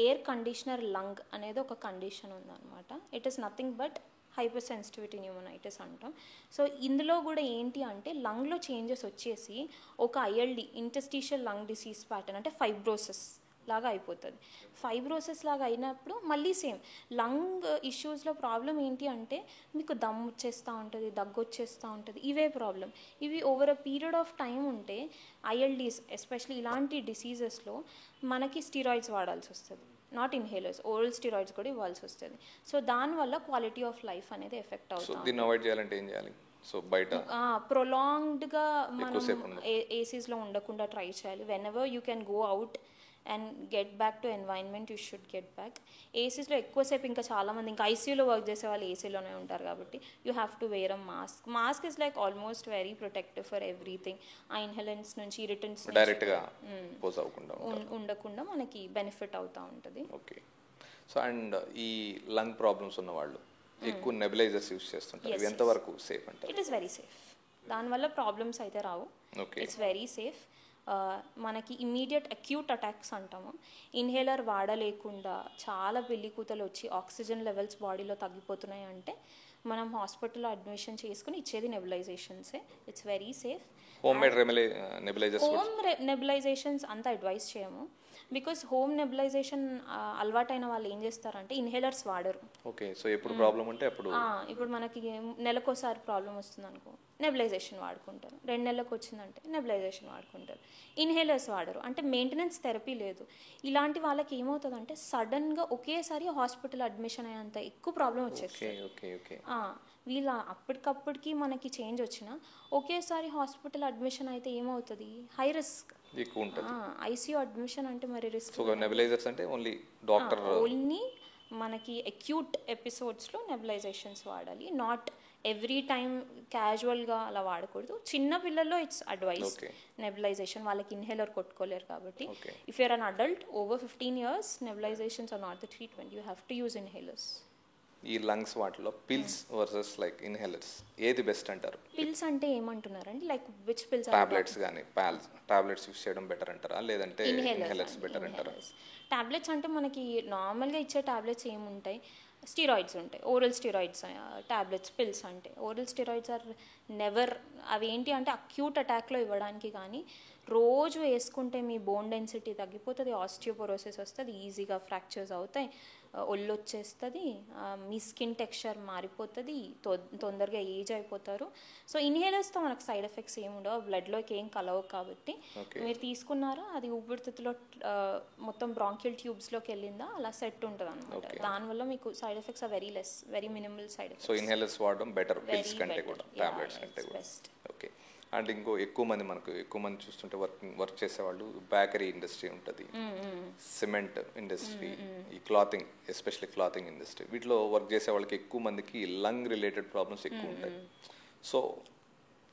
ఎయిర్ కండిషనర్ లంగ్ అనేది ఒక కండిషన్ ఉందన్నమాట. It is nothing but hyper sensitivity pneumonitis అంటాం. సో ఇందులో కూడా ఏంటి అంటే లంగ్లో చేంజెస్ వచ్చేసి ఒక ILD, interstitial lung disease pattern అంటే ఫైబ్రోసిస్ లాగా అయిపోతుంది. ఫైబ్రోసిస్ లాగా అయినప్పుడు మళ్ళీ సేమ్ లంగ్ ఇష్యూస్లో ప్రాబ్లం ఏంటి అంటే మీకు దమ్ వచ్చేస్తూ ఉంటుంది, దగ్గు వచ్చేస్తూ ఉంటుంది, ఇవే ప్రాబ్లం. ఇవి over a period of time ఉంటే ఐఎల్డీస్ ఎస్పెషలీ ఇలాంటి డిసీజెస్లో మనకి స్టీరాయిడ్స్ వాడాల్సి వస్తుంది, నాట్ ఇన్హేలర్స్, ఓరల్ స్టీరాయిడ్స్ కూడా ఇవ్వాల్సి వస్తుంది. సో దానివల్ల క్వాలిటీ ఆఫ్ లైఫ్ అనేది ఎఫెక్ట్ అవుతుంది. దీన్ని అవాయిడ్ చేయాలంటే ఏం చేయాలి? సో బయట ప్రొలాంగ్డ్గా మనం ఏసీస్లో ఉండకుండా ట్రై చేయాలి. Whenever you can go out and get back to environment, you should get back. ఏసీస్లో ఎక్కువసేపు ఇంకా చాలామంది ఇంకా ఐసీయూలో వర్క్ చేసే వాళ్ళు ఏసీలోనే ఉంటారు కాబట్టి you have to wear a mask. Mask is like almost very protective for everything. ఆ ఇన్హెలెంట్స్ నుంచి, ఇరిటెంట్స్ డైరెక్ట్గా ఉండకుండా మనకి బెనిఫిట్ అవుతూ ఉంటుంది. ఓకే. సో అండ్ ఈ లంగ్ ప్రాబ్లమ్స్ ఉన్న వాళ్ళు ఎక్కువ నెబులైజర్స్ యూస్ చేస్తుంటారు, ఇవి ఎంతవరకు సేఫ్ అంటారు? ఇట్ ఈస్ వెరీ సేఫ్, దానివల్ల ప్రాబ్లమ్స్ అయితే రావు. It's very safe. మనకి ఇమీడియట్ అక్యూట్ అటాక్స్ అంటాము. ఇన్హేలర్ వాడలేకుండా చాలా పెళ్లి కూతలు వచ్చి ఆక్సిజన్ లెవెల్స్ బాడీలో తగ్గిపోతున్నాయి అంటే మనం హాస్పిటల్లో అడ్మిషన్ చేసుకుని ఇచ్చేది నెబులైజేషన్సే. It's very safe. Home made nebulisers home nebulisations అంత అడ్వైస్ చేయము, బికాస్ హోమ్ నెబులైజేషన్ అలవాటైన వాళ్ళు ఏం చేస్తారంటే ఇన్హేలర్స్ వాడరు. ఓకే, సో ఎప్పుడు ప్రాబ్లం ఉంటే అప్పుడు ఇప్పుడు మనకి నెలకోసారి ప్రాబ్లం వస్తుంది అనుకో, నెబులైజేషన్ వాడుకుంటారు. 2 నెలలకు వచ్చిందంటే నెబులైజేషన్ వాడుకుంటారు. ఇన్హేలర్స్ వాడరు, అంటే మెయింటెనెన్స్ థెరపీ లేదు. ఇలాంటి వాళ్ళకి ఏమవుతుందంటే సడన్గా ఒకేసారి హాస్పిటల్ అడ్మిషన్ అయ్యేంత ఎక్కువ ప్రాబ్లం వచ్చేస్తుంది. వీళ్ళ అప్పటికప్పటికి మనకి చేంజ్ వచ్చినా ఒకేసారి హాస్పిటల్ అడ్మిషన్ అయితే ఏమవుతుంది, హై రిస్క్ ఎక్కువ ఉంటుంది. ఐసీయూ అడ్మిషన్ అంటే మరి రిస్క్. సో నెబులైజర్స్ అంటే ఓన్లీ డాక్టర్ ఓన్లీ మనకి అక్యూట్ ఎపిసోడ్స్లో నెబులైజేషన్స్ వాడాలి. నాట్ ఎవ్రీ టైం క్యాజువల్గా అలా వాడకూడదు. చిన్న పిల్లల్లో ఇట్స్ అడ్వైస్ నెబులైజేషన్, వాళ్ళకి ఇన్హేలర్ కొట్టుకోలేరు కాబట్టి. If you're an adult over 15 years, nebulizations are not the treatment, you have to use inhalers. ఈ లంగ్స్ వాటిలో పిల్స్ వర్సెస్ లైక్ ఇన్హేలర్స్ ఏది బెస్ట్ అంటారు? పిల్స్ అంటే ఏమంటున్నారండి, లైక్ విచ్ పిల్స్? టాబ్లెట్స్ కానీ టాబ్లెట్స్ యూస్ చేయడం బెటర్ అంటారా, లేదంటే ఇన్హేలర్స్ బెటర్ అంటారా? టాబ్లెట్స్ అంటే మనకి నార్మల్గా ఇచ్చే టాబ్లెట్స్ ఏముంటాయి, స్టీరాయిడ్స్ ఉంటాయి, ఓరల్ స్టీరాయిడ్స్ టాబ్లెట్స్. పిల్స్ అంటే ఓరల్ స్టీరాయిడ్స్ ఆర్ నెవర్, అవి ఏంటి అంటే అక్యూట్ అటాక్లో ఇవ్వడానికి, కానీ రోజు వేసుకుంటే మీ బోన్ డెన్సిటీ తగ్గిపోతుంది, ఆస్టియోపోరోసిస్ వస్తుంది, ఈజీగా ఫ్రాక్చర్స్ అవుతాయి, ఒళ్ళు వచ్చేస్తుంది, మీ స్కిన్ టెక్స్చర్ మారిపోతుంది, తొందరగా ఏజ్ అయిపోతారు. సో ఇన్హేలర్స్తో మనకు సైడ్ ఎఫెక్ట్స్ ఏముండవు, బ్లడ్లోకి ఏం కలవు కాబట్టి మీరు తీసుకున్నారా అది ఊపిరితిత్తులో మొత్తం బ్రాంకియల్ ట్యూబ్స్లోకి వెళ్ళిందా అలా సెట్ ఉంటుంది అనమాట. దానివల్ల మీకు side effects are very less, very minimal side effects. So inhalers వాడడం బెటర్ పిల్స్ కంటే కూడా, టాబ్లెట్స్ కంటే కూడా. ఓకే, అండ్ ఇంకో ఎక్కువ మంది చూస్తుంటే వర్క్ చేసేవాళ్ళు బేకరీ ఇండస్ట్రీ ఉంటుంది, సిమెంట్ ఇండస్ట్రీ, ఈ క్లాతింగ్, ఎస్పెషల్లీ క్లాతింగ్ ఇండస్ట్రీ, వీటిలో వర్క్ చేసే వాళ్ళకి ఎక్కువ మందికి లంగ్ రిలేటెడ్ ప్రాబ్లమ్స్ ఎక్కువ ఉంటాయి. సో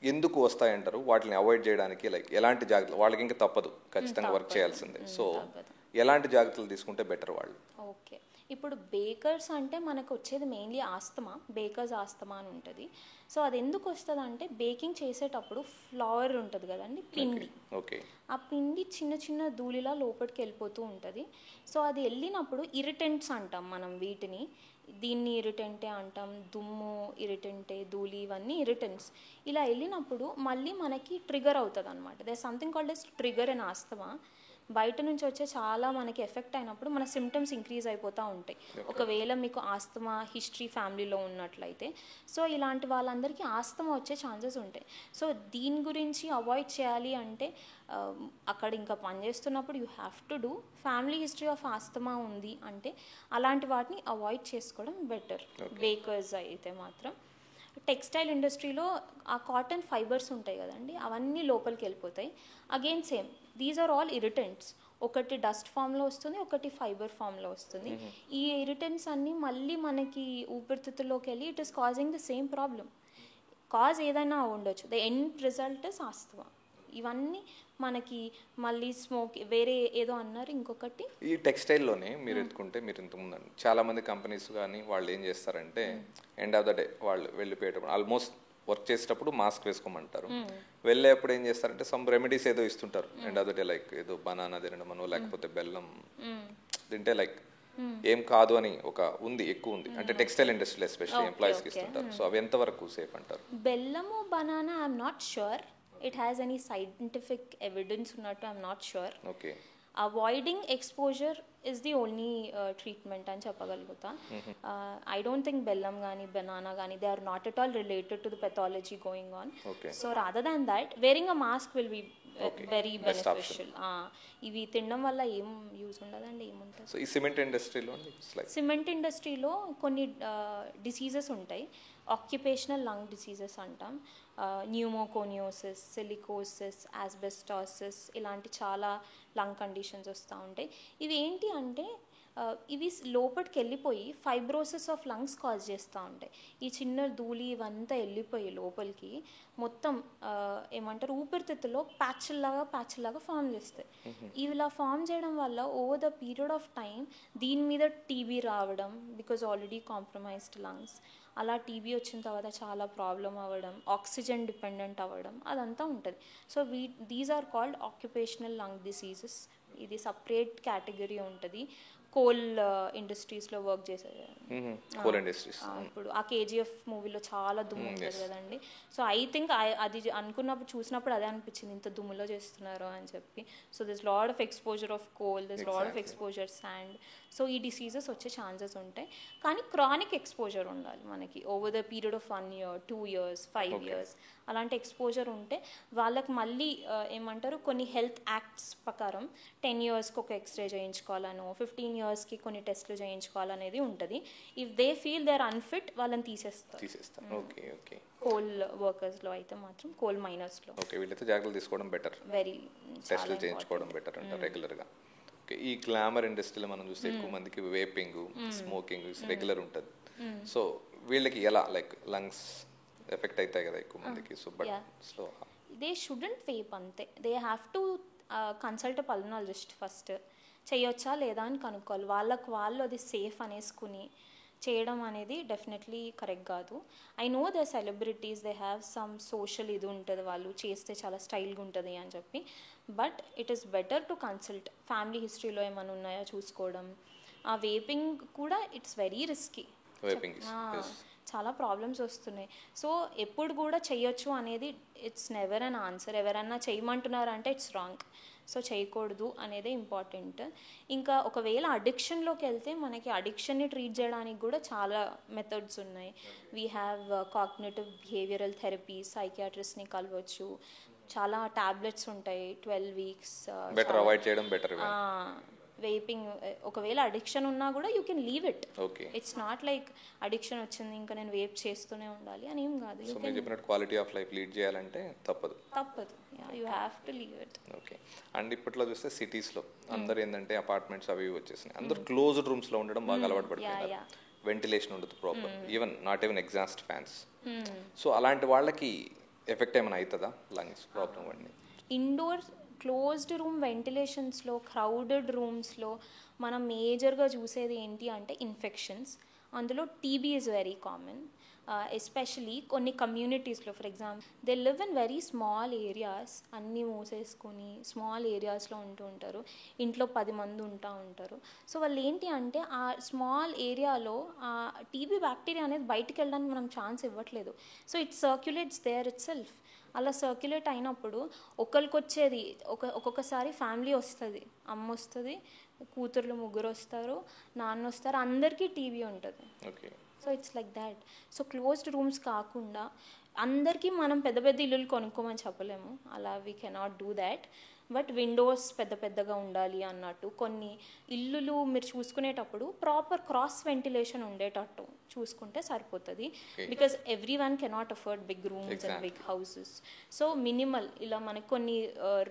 ఎందుకు వస్తాయంటారు? వాటిని అవాయిడ్ చేయడానికి లైక్ ఎలాంటి జాగ్రత్తలు, వాళ్ళకి ఇంకా తప్పదు ఖచ్చితంగా వర్క్ చేయాల్సిందే, సో ఎలాంటి జాగ్రత్తలు తీసుకుంటే బెటర్ వాళ్ళు? ఓకే, ఇప్పుడు బేకర్స్ అంటే మనకు వచ్చేది మెయిన్లీ ఆస్తమా, బేకర్స్ ఆస్తమా అని ఉంటుంది. సో అది ఎందుకు వస్తుంది అంటే బేకింగ్ చేసేటప్పుడు ఫ్లవర్ ఉంటుంది కదండి, పిండి, ఆ పిండి చిన్న చిన్న ధూళిలా లోపలికి వెళ్ళిపోతూ ఉంటుంది. సో అది వెళ్ళినప్పుడు ఇరిటెంట్స్ అంటాం మనం వీటిని, దీన్ని ఇరిటెంటే అంటాం, దుమ్ము ఇరిటెంటే, ధూళి, ఇవన్నీ ఇరిటెంట్స్. ఇలా వెళ్ళినప్పుడు మళ్ళీ మనకి ట్రిగర్ అవుతుంది అనమాట. There something called as trigger in asthma. బయట నుంచి వచ్చే చాలా మనకి ఎఫెక్ట్ అయినప్పుడు మన సిమ్టమ్స్ ఇంక్రీజ్ అయిపోతూ ఉంటాయి. ఒకవేళ మీకు ఆస్తమా హిస్టరీ ఫ్యామిలీలో ఉన్నట్లయితే, సో ఇలాంటి వాళ్ళందరికీ ఆస్తమా వచ్చే ఛాన్సెస్ ఉంటాయి. సో దీని గురించి అవాయిడ్ చేయాలి అంటే అక్కడ ఇంకా పనిచేస్తున్నప్పుడు you have to do, family history of asthma ఉంది అంటే అలాంటి వాటిని అవాయిడ్ చేసుకోవడం బెటర్. బేకర్స్ అయితే మాత్రం. టెక్స్టైల్ ఇండస్ట్రీలో ఆ కాటన్ ఫైబర్స్ ఉంటాయి కదండి, అవన్నీ లోపలికి వెళ్ళిపోతాయి. Again same, these are all irritants. ఒకటి డస్ట్ ఫామ్లో వస్తుంది, ఒకటి ఫైబర్ ఫామ్లో వస్తుంది. ఈ ఇరిటెంట్స్ అన్నీ మళ్ళీ మనకి ఊపిరితిత్తుల్లోకి వెళ్ళి it is causing the same problem. Cause ఏదైనా ఉండొచ్చు, the end result is asthma. ఇవన్నీ మనకి మళ్ళీ స్మోక్, వేరే ఏదో అన్నారు ఇంకొకటి, ఈ టెక్స్టైల్లోనే మీరు ఎత్తుకుంటే, మీరు ఇంతకుముందు చాలా మంది కంపెనీస్ కానీ వాళ్ళు ఏం చేస్తారంటే ఎండ్ ఆఫ్ ద డే వాళ్ళు వెళ్ళిపోయేటప్పుడు ఆల్మోస్ట్ వర్క్ చేసేటప్పుడు మాస్క్ వేసుకోమంటారు, వెళ్ళేప్పుడు ఏం చేస్తారంటే సమ్ రెమెడీస్ ఏదో ఇస్తుంటారు end of the day, like ఏదో బనానా తినడమనో లేకపోతే బెల్లం తింటే లైక్ ఏం కాదు అని ఒక ఎక్కువ ఉంది అంటే టెక్స్టైల్ ఇండస్ట్రీలో ఎస్పెషల్లీ ఎంప్లాయీస్కి ఇస్తుంటారు. సో అవి ఎంతవరకు సేఫ్ అంటారు? బెల్లము banana I'm not sure it has any scientific evidence ఉన్నట్టు I'm not sure. Okay. Avoiding exposure is the only treatment అని చెప్పగలుగుతా. I don't think bellam గానీ banana గానీ they are not at all related to the pathology going on. Okay. So rather than that, wearing a mask will be very beneficial. ఇవి తినడం వల్ల ఏం use ఉండదండి, ఏముంటుంది. So ఈ సిమెంట్ ఇండస్ట్రీలో సిమెంట్ ఇండస్ట్రీలో కొన్ని డిసీజెస్ ఉంటాయి, ఆక్యుపేషనల్ లంగ్ డిసీజెస్ అంటాం, న్యూమోకోనియోసిస్, సిలికోసిస్, ఆస్బెస్టాసిస్, ఇలాంటి చాలా లంగ్ కండిషన్స్ వస్తూ ఉంటాయి. ఇవి ఏంటి అంటే ఇవి లోపలికి వెళ్ళిపోయి ఫైబ్రోసిస్ ఆఫ్ లంగ్స్ కాజ్ చేస్తూ ఉంటాయి. ఈ చిన్న ధూళి ఇవంతా వెళ్ళిపోయి లోపలికి మొత్తం ఏమంటారు ఊపిరితిత్తులో ప్యాచ్లాగా ఫామ్ చేస్తాయి. ఇవి ఇలా ఫామ్ చేయడం వల్ల over the period of time దీని మీద టీబీ రావడం, బికాజ్ ఆల్రెడీ కాంప్రమైజ్డ్ లంగ్స్, అలా టీబీ వచ్చిన తర్వాత చాలా ప్రాబ్లం అవ్వడం, ఆక్సిజన్ డిపెండెంట్ అవ్వడం అదంతా ఉంటుంది. So these are called occupational lung diseases. ఇది సపరేట్ కేటగిరీ ఉంటుంది. కోల్ ఇండస్ట్రీస్లో వర్క్ చేసేది. కోల్ ఇండస్ట్రీస్ ఇప్పుడు ఆ కేజీఎఫ్ మూవీలో చాలా దుమ్ము ఉంటుంది కదండి. సో ఐ థింక్ అది అనుకున్నప్పుడు చూసినప్పుడు అదే అనిపించింది, ఇంత దుమ్ములో చేస్తున్నారు అని చెప్పి. So this lot of exposure of coal, this lot of exposure sand. So ఈ డిసీజెస్ వచ్చే ఛాన్సెస్ ఉంటాయి. కానీ క్రానిక్ ఎక్స్పోజర్ ఉండాలి మనకి over the period of 1 year, 2 years, 5 years. అలాంటి ఎక్స్పోజర్ ఉంటే వాళ్ళకి మళ్ళీ ఏమంటారు కొన్ని హెల్త్ యాక్ట్స్ ప్రకారం 10 yearsకి ఒక ఎక్స్రే చేయించుకోవాలను, 15 yearsకి కొన్ని టెస్ట్లు చేయించుకోవాలనేది ఉంటుంది. If they feel they are unfit వాళ్ళని తీసేస్తారు. Okay okay. కోల్ వర్కర్స్లో అయితే మాత్రం, కోల్ మైనర్స్లో ఓకే, వీళ్ళైతే జాగ్రత్తలు తీసుకోవడం బెటర్, వెరీ టెస్ట్లు చేయించుకోవడం బెటర్ అంట రెగ్యులర్గా. ఓకే, ఈ గ్లామర్ ఇండస్ట్రీలో మనం చూస్తే ఎక్కువ మందికి వేపింగ్, స్మోకింగ్ రెగ్యులర్ ఉంటుంది. సో వీళ్ళకి ఎలా లైక్ లంగ్స్ ఎఫెక్ట్ అవుతాయి కదా ఎక్కువ మందికి. So but slow they shouldn't vape అంతే. They have to consult pulmonologist first. చేయొచ్చా లేదా అని కనుక్కోవాలి. వాళ్ళు అది సేఫ్ అనేసుకుని చేయడం అనేది డెఫినెట్లీ కరెక్ట్ కాదు. I know the celebrities they have some social ఇది ఉంటుంది, వాళ్ళు చేస్తే చాలా స్టైల్గా ఉంటుంది అని చెప్పి. But it is better to consult. Family హిస్టరీలో ఏమైనా ఉన్నాయో చూసుకోవడం. ఆ వేపింగ్ కూడా ఇట్స్ వెరీ రిస్కీ, చాలా ప్రాబ్లమ్స్ వస్తున్నాయి. సో ఎప్పుడు కూడా చెయ్యొచ్చు అనేది ఇట్స్ నెవర్ అన్ ఆన్సర్. ఎవరన్నా చేయమంటున్నారంటే ఇట్స్ రాంగ్. సో చేయకూడదు అనేదే ఇంపార్టెంట్. ఇంకా ఒకవేళ అడిక్షన్లోకి వెళ్తే మనకి అడిక్షన్ని ట్రీట్ చేయడానికి కూడా చాలా మెథడ్స్ ఉన్నాయి. We have cognitive behavioural therapy, సైకియాట్రిస్ట్ని కలవచ్చు. చాలా టాబ్లెట్స్ ఉంటాయి 12 weeks. బెటర్ అవాయిడ్ చేయడం బెటర్. వేపింగ్ ఒకవేళ అడిక్షన్ ఉన్నా కూడా you can leave it. Okay, it's not like addiction వచ్చింది ఇంకా నేను వేప్ చేస్తూనే ఉండాలి అని ఏం కాదు. సో మీరు చెప్పినట్టు క్వాలిటీ ఆఫ్ లైఫ్ లీడ్ చేయాలంటే తప్పదు, you have to leave it. Okay. And ఇప్పట్లో చూస్తే సిటీస్లో అందరు ఏంటంటే అపార్ట్మెంట్స్ అవి వచ్చేసినాయి. అందరు క్లోజ్డ్ రూమ్స్లో ఉండడం బాగా అలవాటు పడిపోయింది. వెంటిలేషన్ ఉండదు proper, not even exhaust fans. So అలాంటి వాళ్ళకి ఎఫెక్ట్ ఏమైనా అవుతుందా లంగ్స్ ప్రాబ్లం అన్నీ? ఇండోర్ క్లోజ్డ్ రూమ్ వెంటిలేషన్స్లో, క్రౌడెడ్ రూమ్స్లో మనం మేజర్గా చూసేది ఏంటి అంటే ఇన్ఫెక్షన్స్. అందులో TB is very common. Especially కొన్ని కమ్యూనిటీస్లో, for example they live in very small areas, అన్నీ మూసేసుకొని స్మాల్ ఏరియాస్లో ఉంటూ ఉంటారు. ఇంట్లో 10 మంది ఉంటారు. సో వాళ్ళు ఏంటి అంటే ఆ స్మాల్ ఏరియాలో ఆ టీబీ బ్యాక్టీరియా అనేది బయటికి వెళ్ళడానికి మనం ఛాన్స్ ఇవ్వట్లేదు. So it circulates there itself. అలా సర్క్యులేట్ అయినప్పుడు ఒకరికి వచ్చేది ఒక్కొక్కసారి ఫ్యామిలీ వస్తుంది, అమ్మ వస్తుంది, కూతుర్లు 3 వస్తారు, నాన్న వస్తారు, అందరికీ టీబీ ఉంటుంది. So it's like that. So closed rooms కాకుండా అందరికీ మనం పెద్ద పెద్ద ఇల్లులు కొనుక్కోమని చెప్పలేము, అలా we cannot do that. But Windows పెద్దగా ఉండాలి అన్నట్టు కొన్ని ఇల్లులు మీరు చూసుకునేటప్పుడు ప్రాపర్ క్రాస్ వెంటిలేషన్ ఉండేటట్టు చూసుకుంటే సరిపోతుంది. Because everyone cannot afford big rooms and big houses. So minimal ఇలా మనకి కొన్ని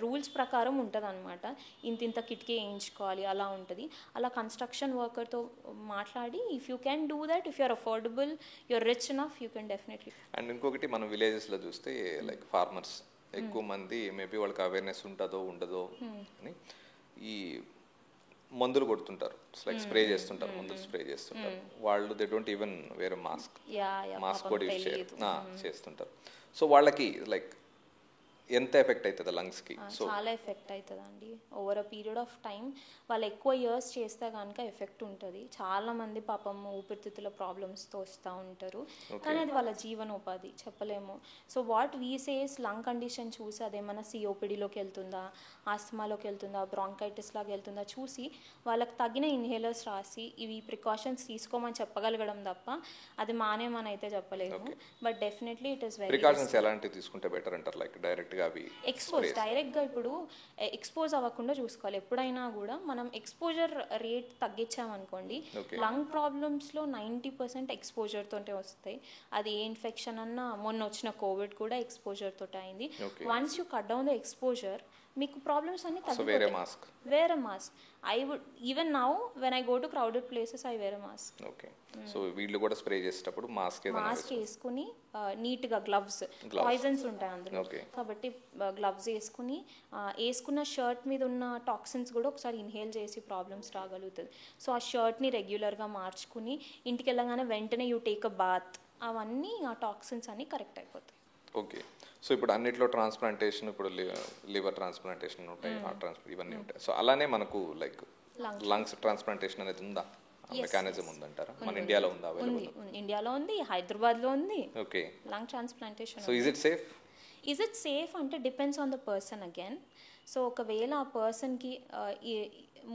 రూల్స్ ప్రకారం ఉంటుంది అనమాట. ఇంత కిటికీ వేయించుకోవాలి అలా ఉంటుంది. అలా కన్స్ట్రక్షన్ వర్కర్తో మాట్లాడి if you can do that, if you're affordable, you're rich enough, you can definitely. And ఇంకొకటి మనం విలేజెస్లో చూస్తే లైక్ ఫార్మర్స్ ఎక్కువ మంది మేబీ వాళ్ళకి అవేర్నెస్ ఉంటుందో ఉండదో అని ఈ మందులు కొడుతుంటారు, లైక్ స్ప్రే చేస్తుంటారు, మందులు స్ప్రే చేస్తుంటారు. వాళ్ళు they don't even wear mask కూడా యూజ్ చేస్తుంటారు. సో వాళ్ళకి లైక్ ఎంత ఎఫెక్ట్ అవుతుంది లంగ్స్కి? చాలా ఎఫెక్ట్ అవుతుంది అండి. Over a period of time వాళ్ళు ఎక్కువ ఇయర్స్ చేస్తే కనుక ఎఫెక్ట్ ఉంటుంది. చాలామంది పాపం ఊపిరితిత్తుల ప్రాబ్లమ్స్తో వస్తూ ఉంటారు, కానీ అది వాళ్ళ జీవనోపాధి చెప్పలేము. So what we says lung condition చూసి అదేమన్నా సిఓపిడిలోకి వెళ్తుందా, ఆస్తమాలోకి వెళ్తుందా, బ్రాంకైటిస్ లాగా వెళ్తుందా చూసి వాళ్ళకి తగిన ఇన్హేలర్స్ రాసి ఇవి ప్రికాషన్స్ తీసుకోమని చెప్పగలగడం తప్ప అది మానేమని అయితే చెప్పలేము. But definitely it is very. Precautions ఎలాంటివి తీసుకుంటే బెటర్ అంటారు? లైక్ డైరెక్ట్గా డైరెక్ట్గా ఇప్పుడు ఎక్స్పోజ్ అవ్వకుండా చూసుకోవాలి. ఎప్పుడైనా కూడా మనం ఎక్స్పోజర్ రేట్ తగ్గించామనుకోండి, లంగ్ ప్రాబ్లమ్స్లో 90% ఎక్స్పోజర్తోనే వస్తాయి. అది ఏ ఇన్ఫెక్షన్ అన్నా, మొన్న వచ్చిన కోవిడ్ కూడా ఎక్స్పోజర్ తోటి అయింది. Once you cut down the exposure, మీకు ప్రాబ్లమ్స్ అన్ని వేరే తగ్గిపోతాయి. Mask. Wear mask. I would even now when I go to crowded places I wear mask. Okay. So వీళ్ళు కూడా స్ప్రే చేసేటప్పుడు మాస్క్ మాస్క్ వేసుకుని నీట్గా గ్లవ్స్, పాయిజన్స్ ఉంటాయి అందులో కాబట్టి గ్లవ్స్ వేసుకుని వేసుకున్న షర్ట్ మీద ఉన్న టాక్సిన్స్ కూడా ఒకసారి ఇన్హేల్ చేసి ప్రాబ్లమ్స్ రాగలుగుతుంది. సో ఆ షర్ట్ని రెగ్యులర్గా మార్చుకుని ఇంటికి వెళ్ళగానే వెంటనే యూ టేక్ అ బాత్, అవన్నీ ఆ టాక్సిన్స్ అన్నీ కరెక్ట్ అయిపోతాయి. ఓకే. సో ఇప్పుడు అన్నిట్లో ట్రాన్స్ప్లాంటేషన్, ఇప్పుడు లివర్ ట్రాన్స్ప్లాంటేషన్ ఉంటాయి, హార్ట్ ట్రాన్స్ప్లాంట్ ఇవన్నీ ఉంటాయి. సో అలానే మనకు లైక్ లంగ్స్ ట్రాన్స్ప్లాంటేషన్ అనేది ఉందా, మెకానిజం ఉందంటారా? మన ఇండియాలో ఉందా? ఉంది, ఇండియాలో ఉంది, హైదరాబాద్లో ఉంది. Okay. Lung transplantation. So is it safe అంటే depends on the person again. So ఒకవేళ ఆ పర్సన్కి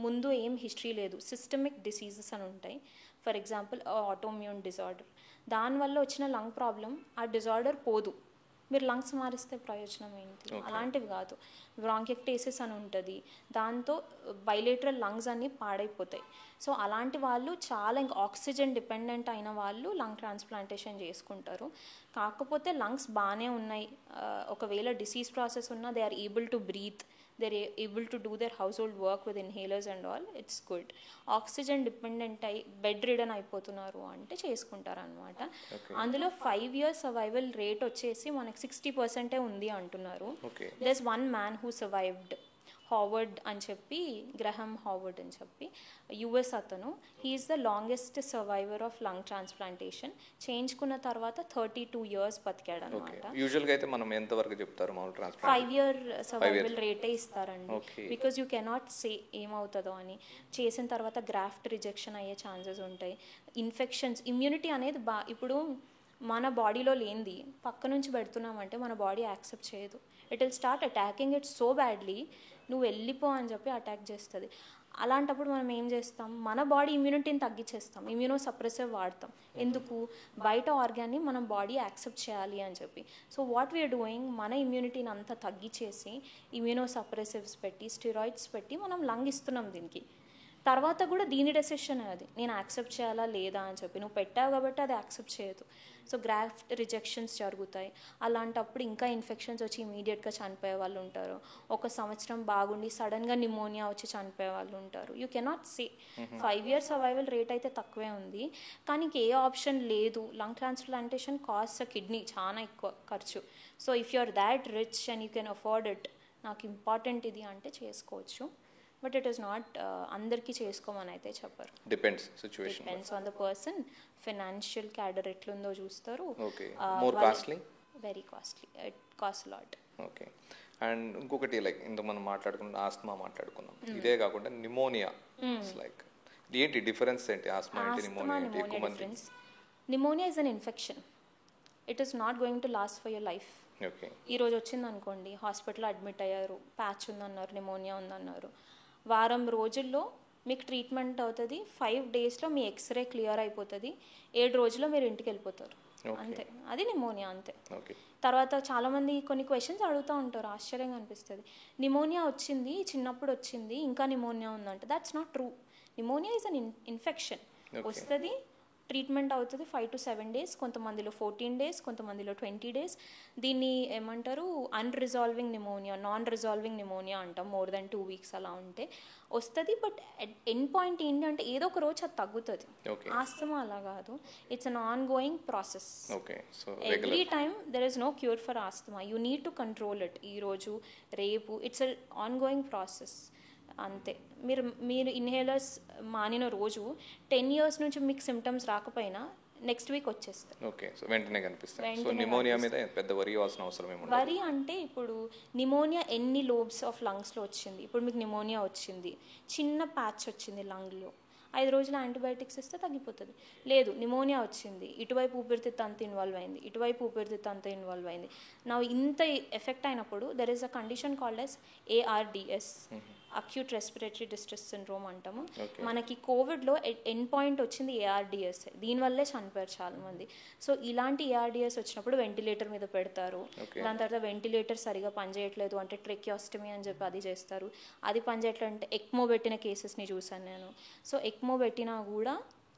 ముందు ఏం హిస్టరీ లేదు, సిస్టమిక్ డిసీజెస్ అని ఉంటాయి, ఫర్ ఎగ్జాంపుల్ ఆటోమ్యూన్ డిజార్డర్, దానివల్ల వచ్చిన లంగ్ ప్రాబ్లం ఆ డిజార్డర్ పోదు, మీరు లంగ్స్ మారిస్తే ప్రయోజనం ఏంటి? అలాంటివి కాదు. బ్రాంకెక్టేసిస్ అని ఉంటుంది, దాంతో బైలేటరల్ లంగ్స్ అన్నీ పాడైపోతాయి. సో అలాంటి వాళ్ళు చాలా ఇంకా ఆక్సిజన్ డిపెండెంట్ అయిన వాళ్ళు లంగ్ ట్రాన్స్ప్లాంటేషన్ చేసుకుంటారు. కాకపోతే లంగ్స్ బాగానే ఉన్నాయి, ఒకవేళ డిసీజ్ ప్రాసెస్ ఉన్నా they are able to breathe, they're able to do their household work with inhalers and all, it's good. Oxygen dependent అయి బెడ్ రిడన్ అయిపోతున్నారు అంటే చేసుకుంటారు అనమాట. అందులో 5 years సర్వైవల్ రేట్ వచ్చేసి మనకి 60% ఉంది అంటున్నారు. there's one man who survived, Howard అని చెప్పి, గ్రహం హావర్డ్ అని చెప్పి, యుఎస్ అతను, he is the longest survivor of lung transplantation. చేయించుకున్న తర్వాత 32 years బతికాడు అనమాట. యూజువల్గా అయితే మనం ఎంత వరకు చెప్తారు? 5 year సర్వైవల్ రేటే ఇస్తారండి, బికాజ్ యూ కెనాట్ సే ఏమవుతుందో అని. చేసిన తర్వాత గ్రాఫ్ట్ రిజెక్షన్ అయ్యే ఛాన్సెస్ ఉంటాయి, ఇన్ఫెక్షన్స్, ఇమ్యూనిటీ అనేది ఇప్పుడు మన బాడీలో లేనిది పక్క నుంచి పెడుతున్నామంటే మన బాడీ యాక్సెప్ట్ చేయదు. It will start attacking it so badly, నువ్వు వెళ్ళిపో అని చెప్పి అటాక్ చేస్తుంది. అలాంటప్పుడు మనం ఏం చేస్తాం, మన బాడీ ఇమ్యూనిటీని తగ్గించేస్తాం, ఇమ్యూనో సప్రెసివ్ వాడతాం. ఎందుకు? బయట ఆర్గాన్ని మనం బాడీ యాక్సెప్ట్ చేయాలి అని చెప్పి. సో వాట్ వీఆర్ డూయింగ్, మన ఇమ్యూనిటీని అంతా తగ్గించేసి ఇమ్యూనో సప్రెసివ్స్ పెట్టి, స్టెరాయిడ్స్ పెట్టి మనం లంగ్ ఇస్తున్నాం దీనికి. తర్వాత కూడా దీని డెసిషన్ అది, నేను యాక్సెప్ట్ చేయాలా లేదా అని చెప్పి. నువ్వు పెట్టావు కాబట్టి అది యాక్సెప్ట్ చేయదు. సో గ్రాఫ్ట్ రిజెక్షన్స్ జరుగుతాయి. అలాంటప్పుడు ఇంకా ఇన్ఫెక్షన్స్ వచ్చి ఇమీడియట్గా చనిపోయే వాళ్ళు ఉంటారు. 1 సంవత్సరం బాగుండి సడన్గా నిమోనియా వచ్చి చనిపోయే వాళ్ళు ఉంటారు. You cannot say. 5 years survival rate అయితే తక్కువే ఉంది, కానీ ఏ ఆప్షన్ లేదు. లంగ్ ట్రాన్స్ప్లాంటేషన్ కాస్ట్ కిడ్నీ చాలా ఎక్కువ ఖర్చు. So if you are that rich and you can afford it, నాకు ఇంపార్టెంట్ ఇది అంటే చేసుకోవచ్చు. బట్ ఇట్ ఈస్ నాట్ అందరికీ చేసుకోమని అయితే చెప్పరు. Depends on the person. Financial cadre ఎట్లుందో చూస్తారు. Very costly, it cost lot. Okay. And ఇంకొకటి లైక్ ఇంత మనం మాట్లాడుకున్న ఆస్తమా మాట్లాడుకున్నాం, ఇదే కాకుండా నిమోనియా, లైక్ ఏంటి డిఫరెన్స్ ఏంటి? ఆస్తమా ఏంటి, నిమోనియా ఏంటి? ఎక్కువ మంది pneumonia is an infection, it is not going to last for your life. ఈరోజు వచ్చింది అనుకోండి, హాస్పిటల్లో అడ్మిట్ అయ్యారు, ప్యాచ్ ఉందన్నారు, నిమోనియా ఉందన్నారు, వారం రోజుల్లో మీకు ట్రీట్మెంట్ అవుతుంది, 5 daysలో మీ ఎక్స్రే క్లియర్ అయిపోతుంది, 7 రోజుల్లో మీరు ఇంటికి వెళ్ళిపోతారు, అంతే. అది నిమోనియా, అంతే. తర్వాత చాలామంది కొన్ని క్వశ్చన్స్ అడుగుతూ ఉంటారు, ఆశ్చర్యంగా అనిపిస్తుంది. నిమోనియా వచ్చింది, చిన్నప్పుడు వచ్చింది, ఇంకా నిమోనియా ఉందంటే that's not true. Pneumonia is an infection. వస్తుంది, ట్రీట్మెంట్ అవుతుంది 5 to 7 days, కొంతమందిలో 14 days, కొంతమందిలో 20 days. దీన్ని ఏమంటారు, అన్రిజాల్వింగ్ నిమోనియా, నాన్ రిజాల్వింగ్ నిమోనియా అంటాం. మోర్ దెన్ 2 weeks అలా ఉంటే వస్తుంది. బట్ ఎండ్ పాయింట్ ఏంటి అంటే ఏదో ఒక రోజు అది తగ్గుతుంది. ఆస్తమా అలా కాదు, it's an ongoing process. Every time there is no cure for asthma, you need to control it. ఈరోజు రేపు it's a ongoing process, అంతే. మీరు ఇన్హేలర్స్ మానిన రోజు 10 years నుంచి మీకు సిమ్టమ్స్ రాకపోయినా నెక్స్ట్ వీక్ వచ్చేస్తాయి. ఓకే. సో వెంటనే కనిపిస్తాయి. సో నిమోనియా మీద పెద్ద వరి అవ్వాల్సిన అవసరం ఏముండదు. వరి అంటే ఇప్పుడు నిమోనియా ఎన్ని లోబ్స్ ఆఫ్ లంగ్స్లో వచ్చింది, ఇప్పుడు మీకు నిమోనియా వచ్చింది, చిన్న ప్యాచ్ వచ్చింది లంగ్లో, 5 రోజులు యాంటీబయాటిక్స్ ఇస్తే తగ్గిపోతుంది. లేదు, నిమోనియా వచ్చింది, ఇటువైపు ఊపిరితిత్తు అంత ఇన్వాల్వ్ అయింది, ఇటువైపు ఊపిరితిత్తు అంత ఇన్వాల్వ్ అయింది, నా ఇంత ఎఫెక్ట్ అయినప్పుడు there is a condition called as ARDS, acute respiratory distress syndrome అంటాము. మనకి కోవిడ్లో ఎండ్ పాయింట్ వచ్చింది ARDS, దీనివల్లే చనిపోయారు చాలామంది. సో ఇలాంటి ARDS వచ్చినప్పుడు వెంటిలేటర్ మీద పెడతారు. దాని తర్వాత వెంటిలేటర్ సరిగా పనిచేయట్లేదు అంటే ట్రెకియోస్టమీ అని చెప్పి అది చేస్తారు. అది పనిచేయట్లేదు అంటే ఎక్మో పెట్టిన కేసెస్ని చూసాను నేను. సో ఎక్మో పెట్టినా కూడా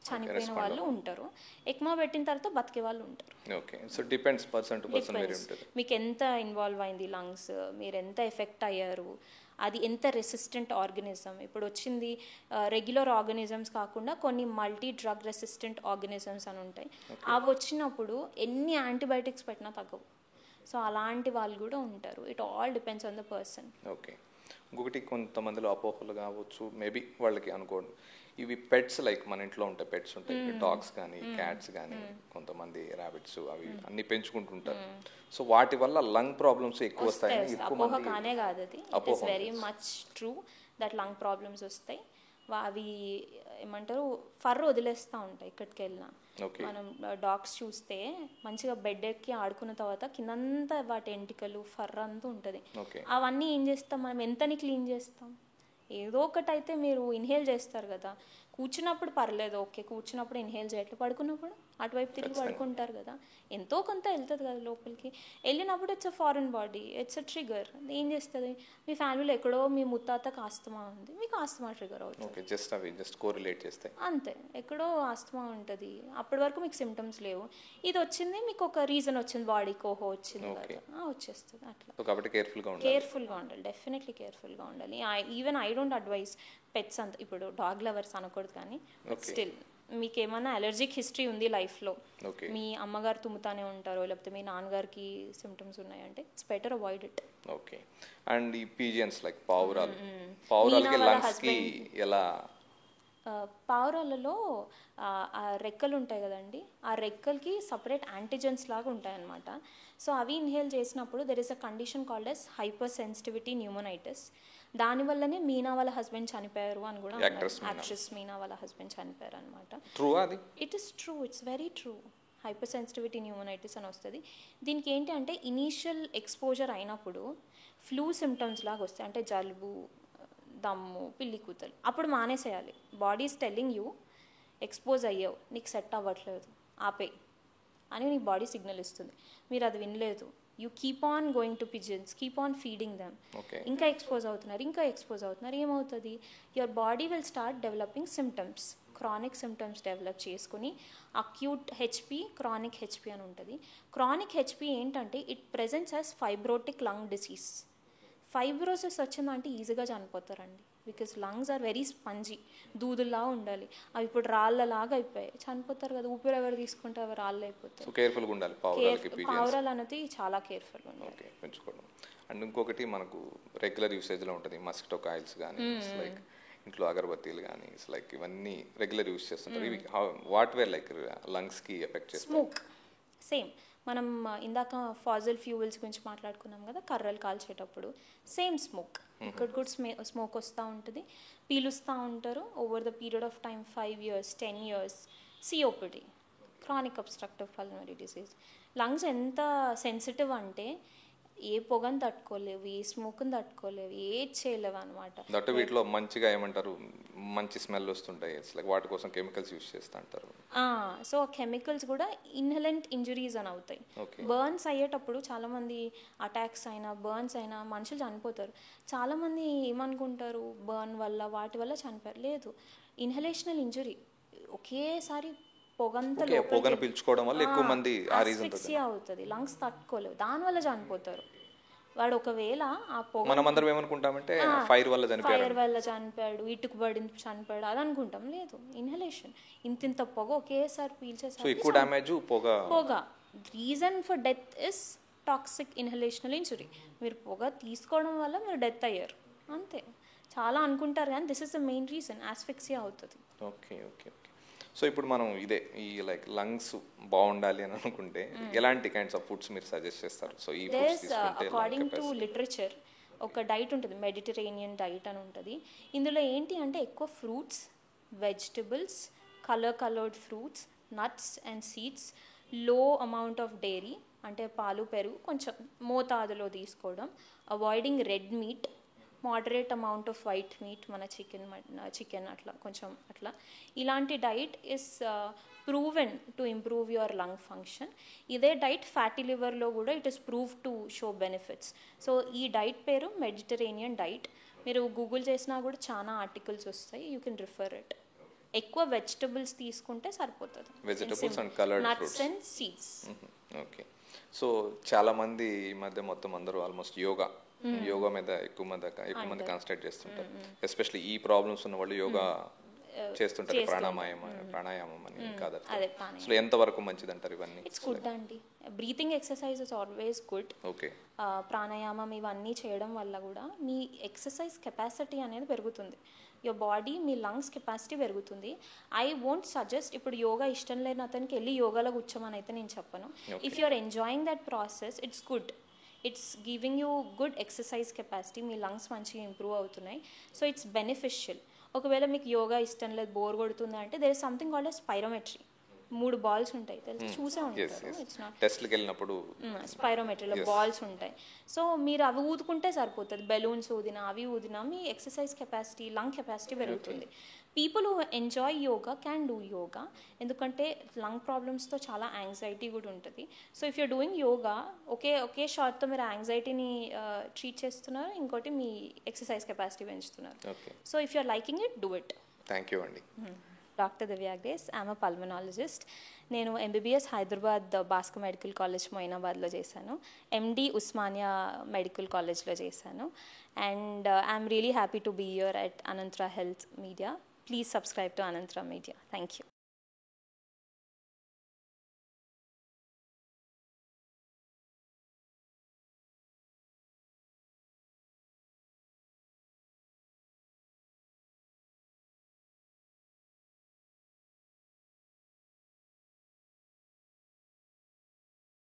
చనిపోయిన వాళ్ళు ఉంటారు. ఎక్మో పెట్టిన తర్వాత బతికే వాళ్ళు ఉంటారు. Okay. So depends person to person vary ఉంటుంది. మీకు ఎంత ఇన్వాల్వ్ అయింది లంగ్స్, మీరు ఎంత ఎఫెక్ట్ అయ్యారు, అది ఎంత రెసిస్టెంట్ ఆర్గనిజం. ఇప్పుడు వచ్చింది రెగ్యులర్ ఆర్గనిజమ్స్ కాకుండా కొన్ని మల్టీ డ్రగ్ రెసిస్టెంట్ ఆర్గనిజమ్స్ అని ఉంటాయి. అవి వచ్చినప్పుడు ఎన్ని యాంటీబయాటిక్స్ పెట్టినా తగ్గవు. సో అలాంటి వాళ్ళు కూడా ఉంటారు. It all depends on the person. Okay. ఇంకొకటి కొంతమందిలో అపోహలు కావచ్చు, మేబీ వాళ్ళకి అనుకోండి, ఇవి పెట్స్ లైక్ మన ఇంట్లో ఉంటాయి, పెట్స్ ఉంటాయి, డాగ్స్ కానీ క్యాట్స్ కానీ కొంతమంది ర్యాబిట్స్ అవి అన్ని పెంచుకుంటుంటారు. సో వాటి వల్ల లంగ్ ప్రాబ్లమ్స్ ఎక్కువ వస్తాయని అపోహ కానే కాదు, అది it's very much true that lung problems వస్తాయి. అవి ఏమంటారు, ఫర్ వదిలేస్తూ ఉంటాయి ఎక్కడికి వెళ్ళినా. మనం డాగ్స్ చూస్తే మంచిగా బెడ్ ఎక్కి ఆడుకున్న తర్వాత కిందంతా వాటి ఎంటికలు ఫర్ అంతా ఉంటుంది. అవన్నీ ఏం చేస్తాం మనం, ఎంతని క్లీన్ చేస్తాం? ఏదో ఒకటి అయితే మీరు ఇన్హేల్ చేస్తారు కదా. కూర్చున్నప్పుడు పర్లేదు, ఓకే, కూర్చున్నప్పుడు ఇన్హేల్ చేయట్లేదు, పడుకున్నప్పుడు అటువైపు తిరిగి పడుకుంటారు కదా, ఎంతో కొంత వెళ్తుంది కదా లోపలికి. వెళ్ళినప్పుడు it's a foreign body, it's a trigger. ఏం చేస్తుంది, మీ ఫ్యామిలీలో ఎక్కడో మీ ముత్తాతకు ఆస్తమా ఉంది, మీకు ఆస్తమా ట్రిగర్ అవుతుంది, అంతే. ఎక్కడో ఆస్తమా ఉంటుంది, అప్పటి వరకు మీకు సిమ్టమ్స్ లేవు, ఇది వచ్చింది, మీకు ఒక రీజన్ వచ్చింది, బాడీకి ఓహో వచ్చింది కదా, వచ్చేస్తుంది. అట్లా కాబట్టి కేర్ఫుల్గా ఉండాలి, డెఫినెట్లీ కేర్ఫుల్గా ఉండాలి. Even I don't advice pets అంత, ఇప్పుడు డాగ్ లవర్స్ అనకూడదు కానీ స్టిల్ మీకు ఏమైనా అలర్జిక్ హిస్టరీ ఉంది లైఫ్లో, మీ అమ్మగారు తుమ్ముతానే ఉంటారో లేకపోతే మీ నాన్నగారికి సిమ్టమ్స్ ఉన్నాయంటే it's better avoid it. Okay. And ఈ పీజియన్స్ లైక్ పావురాలకి లంగ్స్ కి ఎలా? పావురాలలో ఆ రెక్కలు ఉంటాయి కదండి, ఆ రెక్కలకి సపరేట్ యాంటీజెన్స్ లాగా ఉంటాయన్నమాట. సో అవి ఇన్హేల్ చేసినప్పుడు there is a condition called as hyper sensitivity pneumonitis. దానివల్లనే మీనా వాళ్ళ హస్బెండ్ చనిపోయారు అని కూడా, యాక్ట్రెస్ మీనా వాళ్ళ హస్బెండ్ చనిపోయారు అనమాట. It is true, it's very true. Hyper sensitivity pneumonitis అని వస్తుంది. దీనికి ఏంటి అంటే ఇనీషియల్ ఎక్స్పోజర్ అయినప్పుడు ఫ్లూ సిమ్టమ్స్ లాగా వస్తాయి, అంటే జలుబు, దమ్ము, పిల్లి కూతలు. అప్పుడు మానేసేయాలి. Body is telling you expose అయ్యావు, నీకు సెట్ అవ్వట్లేదు, ఆపే అని నీ బాడీ సిగ్నల్ ఇస్తుంది. మీరు అది వినలేదు, you keep on going to pigeons, keep on feeding them. ఇంకా ఎక్స్పోజ్ అవుతున్నారు, ఏమవుతుంది, your body will start developing symptoms, chronic symptoms develop చేసుకుని అక్యూట్ హెచ్పి, క్రానిక్ హెచ్పి అని ఉంటుంది. క్రానిక్ హెచ్పి ఏంటంటే it presents as fibrotic lung disease. Fibrosis వచ్చిందంటే ఈజీగా చనిపోతారండి, because lungs are very spongy, దూదుల్లా ఉండాలి. అవి ఇప్పుడు రాళ్ళలాగా అయిపోయాయి, చనిపోతారు కదా. ఊపిరి ఎవరు తీసుకుంటే అవి రాళ్ళు అయిపోతాయి. పావురాలు అనేది చాలా కేర్ఫుల్గా ఉండాలి. అండ్ ఇంకొకటి మనకు రెగ్యులర్ యూసేజ్లో ఉంటుంది మస్కిటో కాయిల్స్ కానీ, లైక్ ఇంట్లో అగరబత్తీలు కానీ, లైక్ ఇవన్నీ రెగ్యులర్ యూస్ చేస్తుంటారు. ఇవి వాట్ వేర్ లైక్ లంగ్స్కి ఎఫెక్ట్ చేస్తాయి? స్మోక్ సేమ్, మనం ఇందాక ఫాజిల్ ఫ్యూయల్స్ గురించి మాట్లాడుకున్నాం కదా, కర్రలు కాల్చేటప్పుడు సేమ్ స్మోక్, ఇక్కడ కూడా స్మోక్ వస్తూ ఉంటుంది, పీలుస్తూ ఉంటారు. Over the period of time 5 years 10 years COPD, chronic obstructive pulmonary disease. Lungs ఎంత సెన్సిటివ్ అంటే ఏ పొగను తట్టుకోలేవు, ఏ స్మోక్ని తట్టుకోలేవు, ఏది చేయలేవు అనమాట. దట్ వీటిలో మంచిగా ఏమంటారు, మంచి స్మెల్ వస్తుంటాయి, వాటి కోసం కెమికల్స్ యూస్ చేస్తూ ఉంటారు. సో ఆ కెమికల్స్ కూడా ఇన్హెలెంట్ ఇంజురీస్ అని అవుతాయి. బర్న్స్ అయ్యేటప్పుడు చాలామంది అటాక్స్ అయినా బర్న్స్ అయినా మనుషులు చనిపోతారు. చాలామంది ఏమనుకుంటారు, బర్న్ వల్ల వాటి వల్ల చనిపోయారు. లేదు, ఇన్హలేషనల్ ఇంజురీ, ఒకేసారి పొగను పీల్చుకోవడం వల్ల ఎక్కువ మంది ఆస్ఫిక్సియా అవుతుంది, లంగ్స్ తట్టుకోలేవు, దానివల్ల చనిపోతారు. వాడు ఒకవేళ ఆ పొగ, మనమందరం ఏమనుకుంటామంటే ఫైర్ వల్ల చనిపోయాడు, ఇటుకు పడింది చనిపోయాడు, అది అనుకుంటాం. లేదు, ఇన్హలేషన్, ఇంత పొగ ఒకేసారి పీల్చేసారి పొగ. Reason for death is toxic inhalational injury. మీరు పొగ తీసుకోవడం వల్ల మీరు డెత్ అయ్యారు, అంతే. చాలా అనుకుంటారు కానీ this is the main reason, asphyxia అవుతుంది. ఓకే. సో ఇప్పుడు మనం ఇదే ఈ లైక్ లంగ్స్ బాగుండాలి అని అనుకుంటే ఎలాంటి కైండ్స్ ఆఫ్ ఫుడ్స్ మీరు సజెస్ట్ చేస్తారు? సో ఈ ఫుడ్స్ తీసుకుంటే అకార్డింగ్ టు లిటరేచర్ ఒక డైట్ ఉంటుంది, మెడిటరేనియన్ డైట్ అని ఉంటుంది. ఇందులో ఏంటి అంటే ఎక్కువ fruits, vegetables, coloured fruits, nuts and seeds, లో అమౌంట్ ఆఫ్ డైరీ అంటే పాలు, పెరుగు కొంచెం మోతాదులో తీసుకోవడం, avoiding red meat, moderate amount off white meet, మన చికెన్ అట్లా కొంచెం అట్లా. ఇలాంటి diet is proven to improve your lung function. ఇదే డైట్ ఫ్యాటీ లివర్లో కూడా it is prove to show benefits. So ఈ డైట్ పేరు మెడిటరేనియన్ డైట్. మీరు గూగుల్ చేసినా కూడా చాలా ఆర్టికల్స్ వస్తాయి, యూ కెన్ రిఫర్ ఇట్. ఎక్కువ వెజిటబుల్స్ తీసుకుంటే సరిపోతుంది. Vegetables and coloured nuts and seeds. Okay. So చాలా మంది ఈ మధ్య మొత్తం అందరూ ఆల్మోస్ట్ యోగా మీద ఎక్కువ మంది కాన్సన్ట్రేట్ చేస్తుంటారు. ఎస్పెషల్లీ ఈ ప్రాబ్లమ్స్ ఉన్న వాళ్ళు యోగా చేస్తుంటారు, ప్రాణాయామం అని కాదు. అసలు ఎంత వరకు మంచిది అంటారు ఇవన్నీ? ఇట్స్ గుడ్ అండి. Breathing exercise is always good. Okay. ప్రాణాయామం ఇవన్నీ చేయడం వల్ల కూడా మీ ఎక్సర్సైజ్ కెపాసిటీ అనేది పెరుగుతుంది. Your body, me lungs capacity పెరుగుతుంది. ఐ వోంట్ సజెస్ట్ ఇప్పుడు యోగా ఇష్టం లేని అతనికి వెళ్ళి యోగాలో కూర్చోమని అయితే నేను చెప్పను. If you are enjoying that process, it's good. It's giving you good exercise capacity. మీ లంగ్స్ మంచిగా ఇంప్రూవ్ అవుతున్నాయి. So it's beneficial. ఒకవేళ మీకు యోగా ఇష్టం లేదు, బోర్ కొడుతుంది అంటే there is something called as spirometry. 3 balls ఉంటాయి, చూసే ఉంటారు. ఇట్స్ నాట్ టెస్ట్‌లకి వెళ్ళినప్పుడు స్పైరోమెట్రీలో బాల్స్ ఉంటాయి. సో మీరు అవి ఊదుకుంటే సరిపోతుంది. బెలూన్స్ ఊదినా అవి ఊదినా మీ ఎక్సర్సైజ్ కెపాసిటీ, లంగ్ కెపాసిటీ పెరుగుతుంది. People who enjoy yoga can do yoga. ఎందుకంటే లంగ్ ప్రాబ్లమ్స్తో చాలా యాంగ్జైటీ కూడా ఉంటుంది. So if you're doing yoga, ఒకే షార్ట్తో మీరు యాంగ్జైటీని ట్రీట్ చేస్తున్నారు, ఇంకోటి మీ ఎక్సర్సైజ్ కెపాసిటీ పెంచుతున్నారు. So if you're liking it, do it. Thank you అండి. Doctor Divya Grace, I'm a pulmonologist. నేను MBBS Hyderabad Bhaskar medical college మొయినాబాద్లో చేశాను. ఎండి ఉస్మానియా మెడికల్ కాలేజ్లో చేశాను. And I'm really happy to be here at Anantra Health Media. Please subscribe to Anantra Media. Thank you.